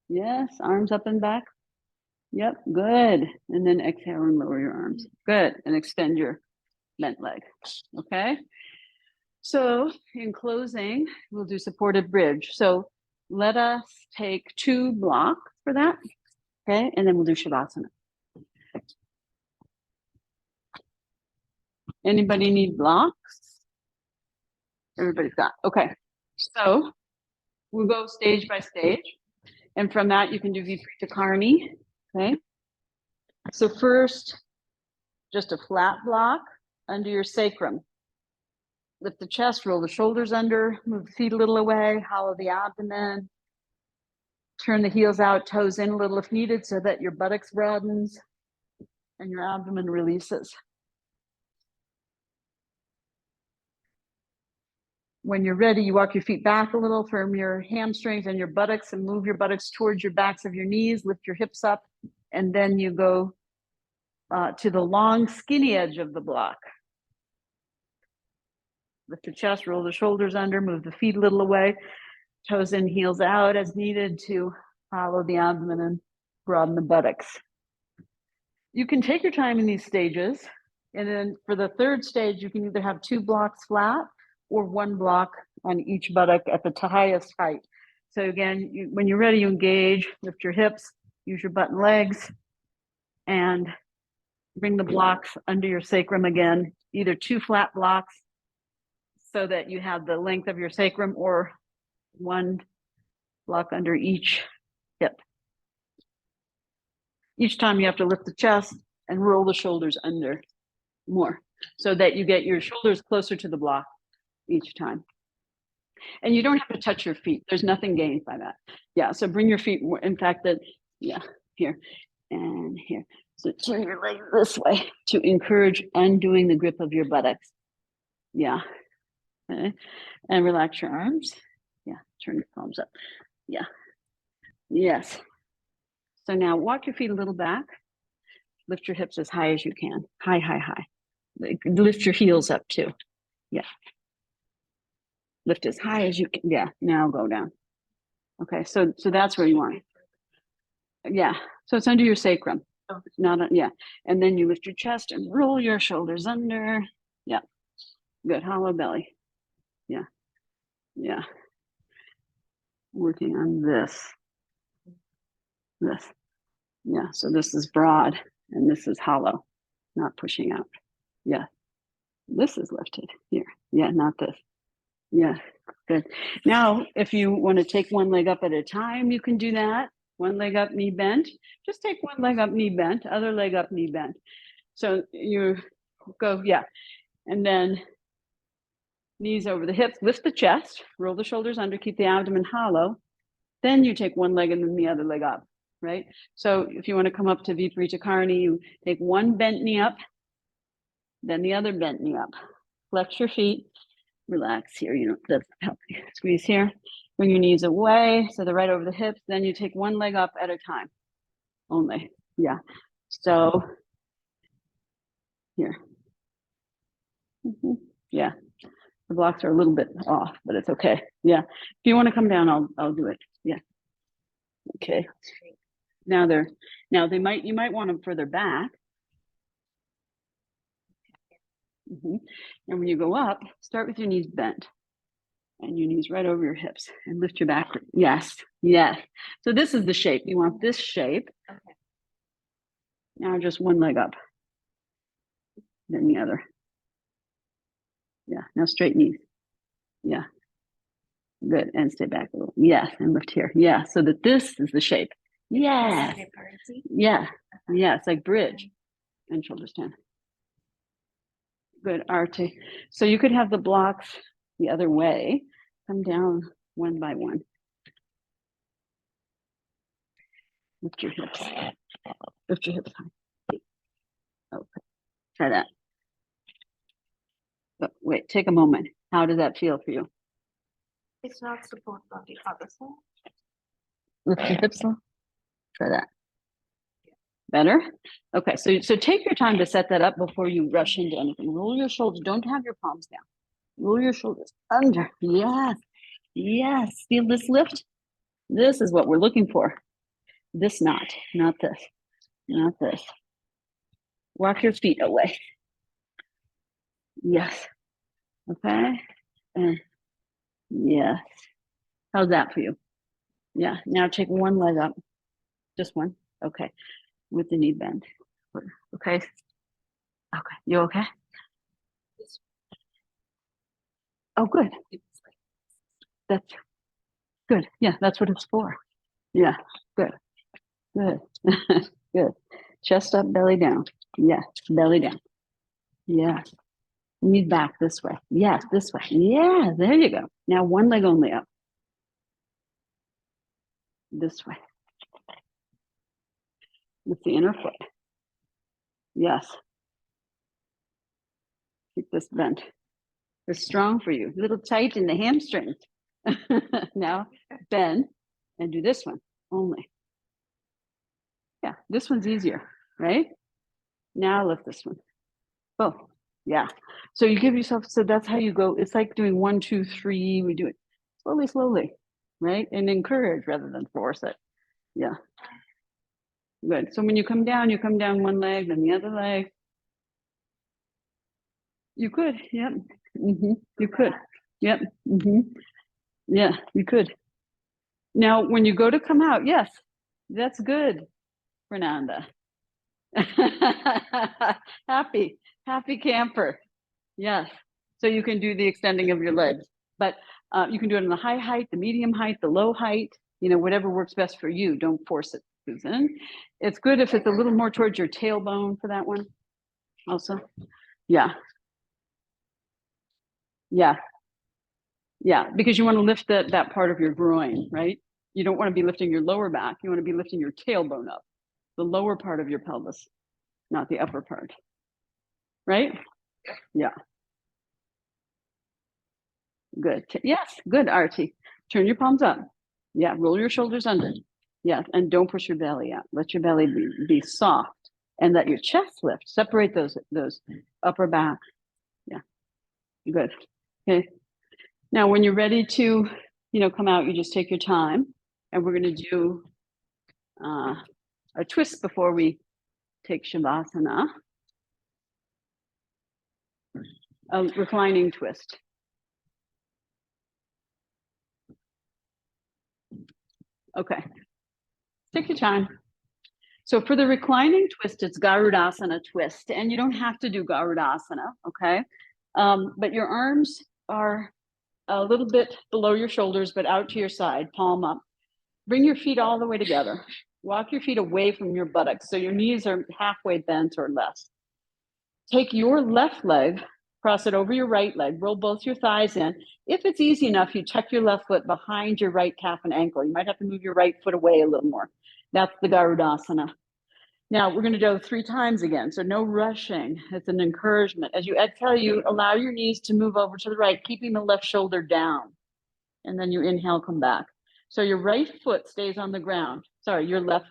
Yes. Arms up and back. Yep. Good. And then exhale and lower your arms. Good. And extend your bent leg. Okay. So in closing, we'll do supported bridge. So let us take 2 blocks for that. Okay, and then we'll do Shavasana. Anybody need blocks? Everybody's got, okay. So we'll go stage by stage. And from that, you can do Viparita Karani, okay? So first, just a flat block under your sacrum. Lift the chest, roll the shoulders under, move the feet a little away, hollow the abdomen. Turn the heels out, toes in a little if needed so that your buttocks broadens and your abdomen releases. When you're ready, you walk your feet back a little from your hamstrings and your buttocks and move your buttocks towards your backs of your knees, lift your hips up, and then you go to the long skinny edge of the block. Lift the chest, roll the shoulders under, move the feet a little away, toes in, heels out as needed to hollow the abdomen and broaden the buttocks. You can take your time in these stages, and then for the third stage, you can either have 2 blocks flat or 1 block on each buttock at the highest height. So again, when you're ready, you engage, lift your hips, use your butt and legs, and bring the blocks under your sacrum again, either 2 flat blocks so that you have the length of your sacrum or 1 block under each hip. Each time you have to lift the chest and roll the shoulders under more so that you get your shoulders closer to the block each time. And you don't have to touch your feet. There's nothing gained by that. Yeah, so bring your feet more, in fact, here and here. So turn your leg this way to encourage undoing the grip of your buttocks. Yeah, okay. And relax your arms. Yeah, turn your palms up. Yeah, yes. So now walk your feet a little back. Lift your hips as high as you can. High, high, high. Lift your heels up too. Yeah. Lift as high as you can. Yeah, now go down. Okay, so that's where you want. Yeah, so it's under your sacrum. Not yeah. And then you lift your chest and roll your shoulders under. Yeah, good. Hollow belly. Yeah, yeah. Working on this. Yeah, so this is broad and this is hollow, not pushing out. Yeah, this is lifted here. Yeah, not this. Yeah, good. Now, if you want to take 1 leg up at a time, you can do that. 1 leg up, knee bent. Just take 1 leg up, knee bent, other leg up, knee bent. So you go, yeah. And then knees over the hips, lift the chest, roll the shoulders under, keep the abdomen hollow. Then you take 1 leg and then the other leg up, right? So if you want to come up to Viparita Karani, you take 1 bent knee up, then the other bent knee up. Flex your feet. Relax here, you know, that's healthy. Squeeze here, bring your knees away, so they're right over the hips. Then you take 1 leg up at a time only. Yeah, so here. Yeah, the blocks are a little bit off, but it's okay. Yeah, if you want to come down, I'll do it. Yeah, okay. Now you might want them further back. And when you go up, start with your knees bent and your knees right over your hips and lift your back. Yes, yes. So this is the shape. You want this shape. Okay. Now just 1 leg up, then the other. Yeah, now straight knees. Yeah, good. And stay back a little. Yes, and lift here. Yeah, so that this is the shape. Yeah. Yeah, yeah, it's like bridge and shoulder stand. Good, Arti. So you could have the blocks the other way. Come down 1 by 1. Lift your hips. Lift your hips high. Okay, try that. But wait, take a moment. How does that feel for you? It's not support on the other side. Lift your hips up. Try that. Better? Okay, so take your time to set that up before you rush into anything. Roll your shoulders. Don't have your palms down. Roll your shoulders under. Yes. Yes. Feel this lift? This is what we're looking for. This not this. Not this. Walk your feet away. Yes. Okay. And yes. How's that for you? Yeah. Now take one leg up. Just one. Okay. With the knee bend. Okay. Okay. You okay? Oh, good. That's good. Yeah, that's what it's for. Yeah. Good. Good. Good. Chest up, belly down. Yeah. Belly down. Yeah. Knee back this way. Yes, this way. Yeah, there you go. Now one leg only up. This way. With the inner foot. Yes. Keep this bent. It's strong for you. A little tight in the hamstrings. Now bend and do this one only. Yeah, this one's easier, right? Now lift this one. Oh, yeah. So you give yourself, so that's how you go. It's like doing 1, 2, 3. We do it slowly, slowly, right? And encourage rather than force it. Yeah. Good. So when you come down one leg, then the other leg. You could, yep. You could, yep. Yeah, you could. Now, when you go to come out, yes, that's good, Fernanda. Happy camper. Yes. So you can do the extending of your legs, but you can do it in the high height, the medium height, the low height, whatever works best for you. Don't force it, Susan. It's good if it's a little more towards your tailbone for that one also. Yeah. Yeah. Yeah. Because you want to lift that part of your groin, right? You don't want to be lifting your lower back. You want to be lifting your tailbone up, the lower part of your pelvis, not the upper part. Right? Yeah. Good. Yes. Good, Artie. Turn your palms up. Yeah. Roll your shoulders under. Yeah. And don't push your belly out. Let your belly be soft and let your chest lift. Separate those upper back. Yeah. Good. Okay. Now, when you're ready to, come out, you just take your time, and we're going to do a twist before we take Shavasana. A reclining twist. Okay. Take your time. So for the reclining twist, it's Garudasana twist, and you don't have to do Garudasana, okay? But your arms are a little bit below your shoulders, but out to your side, palm up. Bring your feet all the way together. Walk your feet away from your buttocks, so your knees are halfway bent or less. Take your left leg, cross it over your right leg, roll both your thighs in. If it's easy enough, you tuck your left foot behind your right calf and ankle. You might have to move your right foot away a little more. That's the Garudasana. Now we're going to go 3 times again. So no rushing. It's an encouragement. As you exhale, you allow your knees to move over to the right, keeping the left shoulder down. And then you inhale, come back. So your right foot stays on the ground. Sorry, your left.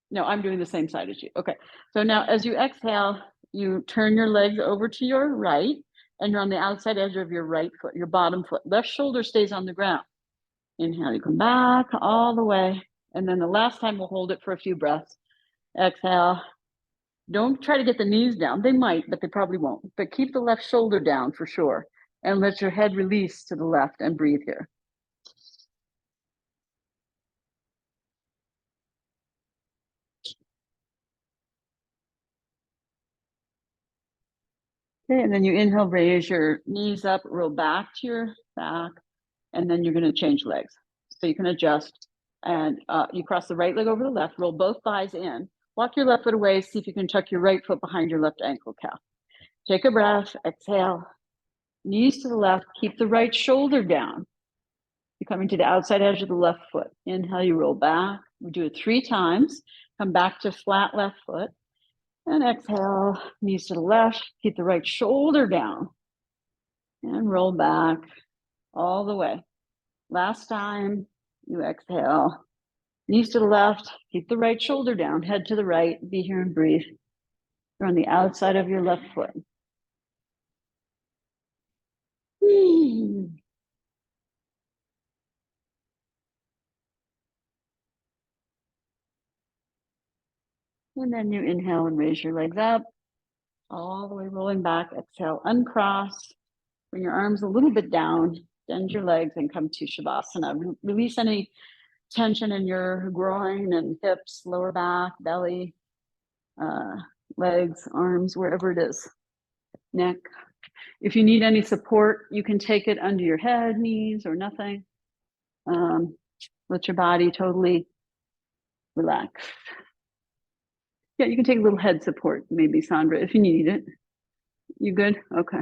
No, I'm doing the same side as you. Okay. So now as you exhale, you turn your legs over to your right, and you're on the outside edge of your right foot, your bottom foot. Left shoulder stays on the ground. Inhale, you come back all the way. And then the last time we'll hold it for a few breaths. Exhale. Don't try to get the knees down. They might, but they probably won't. But keep the left shoulder down for sure. And let your head release to the left and breathe here. Okay, and then you inhale, raise your knees up, roll back to your back, and then you're going to change legs. So you can adjust, and you cross the right leg over the left, roll both thighs in, walk your left foot away, see if you can tuck your right foot behind your left ankle calf. Take a breath, exhale, knees to the left, keep the right shoulder down. You're coming to the outside edge of the left foot. Inhale, you roll back. We do it 3 times. Come back to flat left foot. And exhale, knees to the left, keep the right shoulder down. And roll back all the way. Last time, you exhale. Knees to the left, keep the right shoulder down, head to the right, be here and breathe. You're on the outside of your left foot. And then you inhale and raise your legs up, all the way rolling back. Exhale, uncross. Bring your arms a little bit down, bend your legs and come to Shavasana. Release any tension in your groin and hips, lower back, belly, legs, arms, wherever it is, neck. If you need any support, you can take it under your head, knees, or nothing. Let your body totally relax. Yeah, you can take a little head support, maybe, Sandra, if you need it. You good? Okay.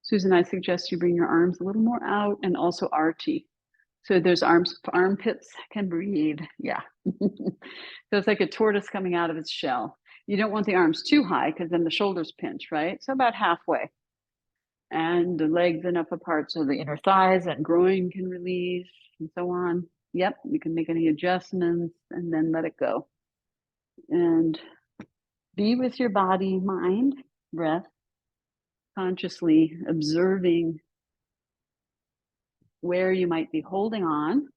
Susan, I suggest you bring your arms a little more out and also arty. So there's armpits can breathe. Yeah. So it's like a tortoise coming out of its shell. You don't want the arms too high because then the shoulders pinch, right? So about halfway. And the legs enough apart so the inner thighs and groin can release and so on. Yep, you can make any adjustments and then let it go. And be with your body, mind, breath, consciously observing where you might be holding on,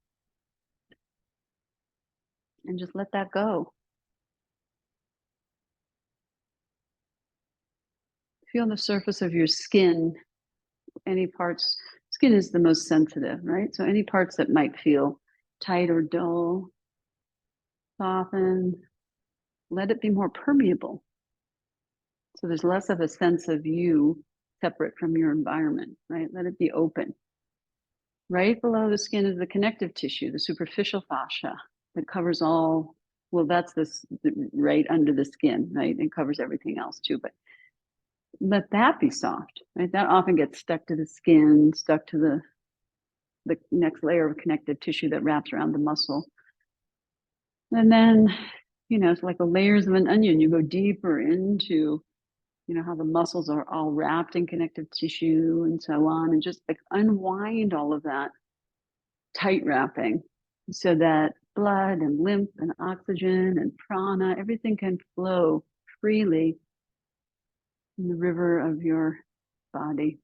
and just let that go. Feel the surface of your skin, any parts. Skin is the most sensitive, right? So any parts that might feel tight or dull, soften, let it be more permeable. So there's less of a sense of you separate from your environment, right? Let it be open. Right below the skin is the connective tissue, the superficial fascia that covers all, well, that's this right under the skin, right? It covers everything else too, but let that be soft, right? That often gets stuck to the skin, stuck to the next layer of connective tissue that wraps around the muscle. And then, it's like the layers of an onion. You go deeper into, how the muscles are all wrapped in connective tissue and so on, and just like unwind all of that tight wrapping so that blood and lymph and oxygen and prana, everything can flow freely in the river of your body.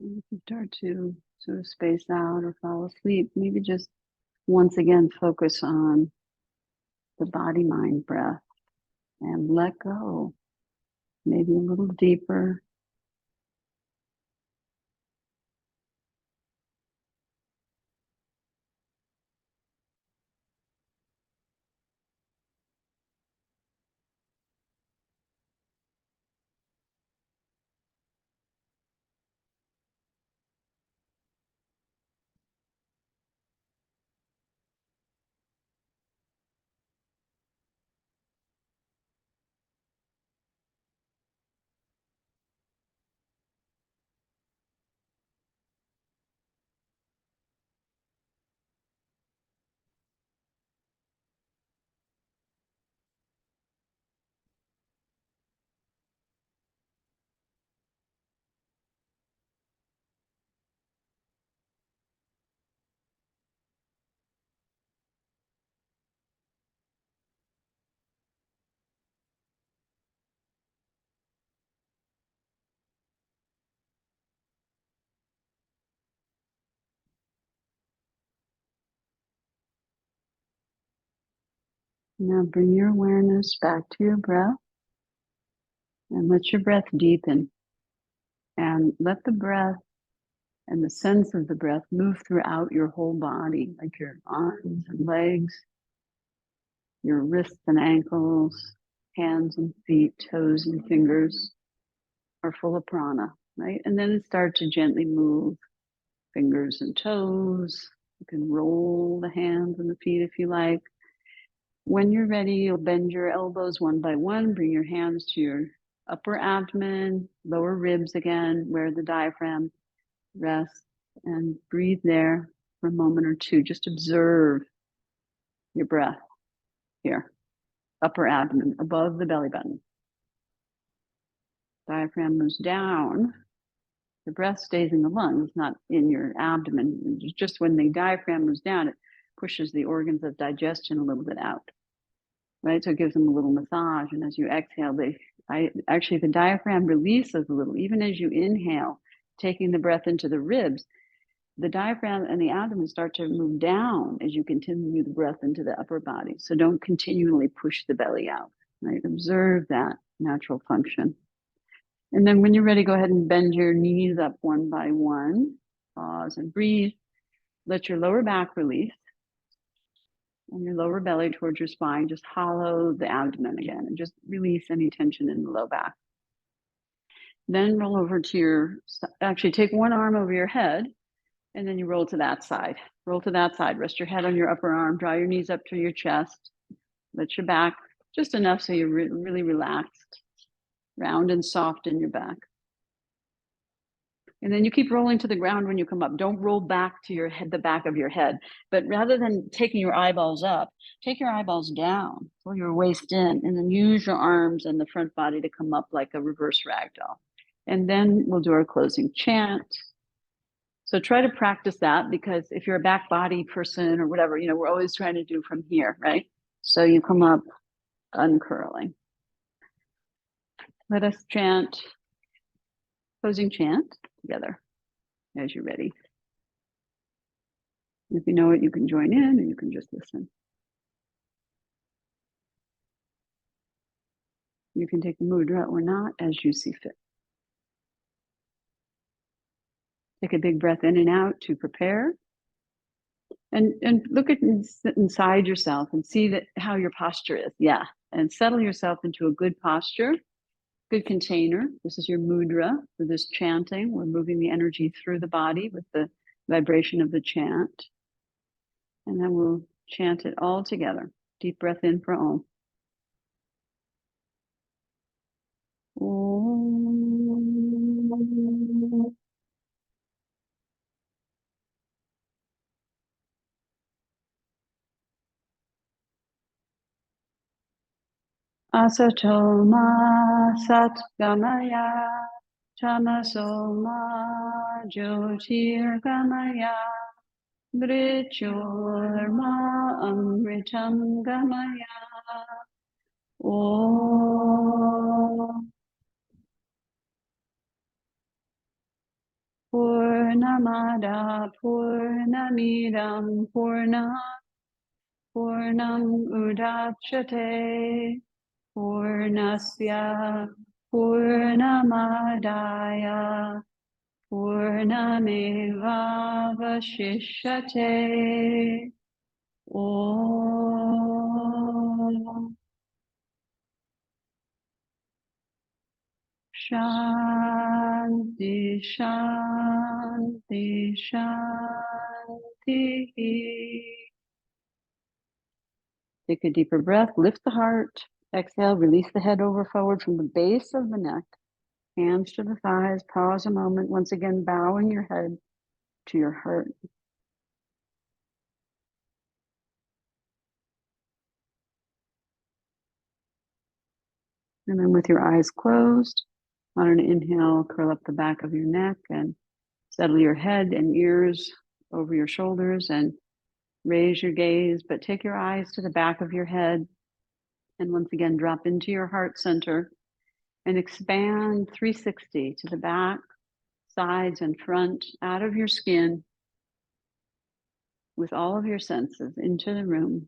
And if you start to sort of space out or fall asleep, maybe just once again focus on the body mind breath and let go, maybe a little deeper. Now bring your awareness back to your breath and let your breath deepen. And let the breath And the sense of the breath move throughout your whole body, like your arms and legs, your wrists and ankles, hands and feet, toes and fingers are full of prana, right? And then start to gently move fingers and toes. You can roll the hands and the feet if you like. When you're ready, you'll bend your elbows one by one, bring your hands to your upper abdomen, lower ribs again, where the diaphragm rests, and breathe there for a moment or two. Just observe your breath here, upper abdomen, above the belly button. Diaphragm moves down. The breath stays in the lungs, not in your abdomen. Just when the diaphragm moves down, it pushes the organs of digestion a little bit out, right? So it gives them a little massage. And as you exhale, the diaphragm releases a little, even as you inhale, taking the breath into the ribs. The diaphragm and the abdomen start to move down as you continue the breath into the upper body. So don't continually push the belly out, right? Observe that natural function. And then when you're ready, go ahead and bend your knees up one by one. Pause and breathe. Let your lower back release. And your lower belly towards your spine. Just hollow the abdomen again and just release any tension in the low back. Then roll over to actually take one arm over your head. And then you roll to that side. Roll to that side. Rest your head on your upper arm. Draw your knees up to your chest. Let your back just enough so you're really relaxed, round and soft in your back. And then you keep rolling to the ground when you come up. Don't roll back to your head, the back of your head. But rather than taking your eyeballs up, take your eyeballs down, pull your waist in, and then use your arms and the front body to come up like a reverse ragdoll. And then we'll do our closing chant. So try to practice that, because if you're a back body person or whatever, we're always trying to do from here, right? So you come up uncurling. Let us chant closing chant together as you're ready. If you know it, you can join in, or you can just listen. You can take the mudra or not, as you see fit. Take a big breath in and out to prepare. And look at inside yourself and see that how your posture is. Yeah. And settle yourself into a good posture, good container. This is your mudra for this chanting. We're moving the energy through the body with the vibration of the chant. And then we'll chant it all together. Deep breath in for Om. Om. Asato ma satgamaya, tamaso ma jyotirgamaya, mrityurma amritam gamaya. Om. Purnamada Purnamidam Purnam Udachyate Purnasya Purnamadaya Purnamevavashishyate. Om. Shanti, Shanti, Shanti. Take a deeper breath, lift the heart. Exhale, release the head over forward from the base of the neck. Hands to the thighs, pause a moment. Once again, bowing your head to your heart. And then with your eyes closed, on an inhale, curl up the back of your neck and settle your head and ears over your shoulders and raise your gaze, but take your eyes to the back of your head and once again drop into your heart center and expand 360 to the back, sides, and front, out of your skin with all of your senses into the room.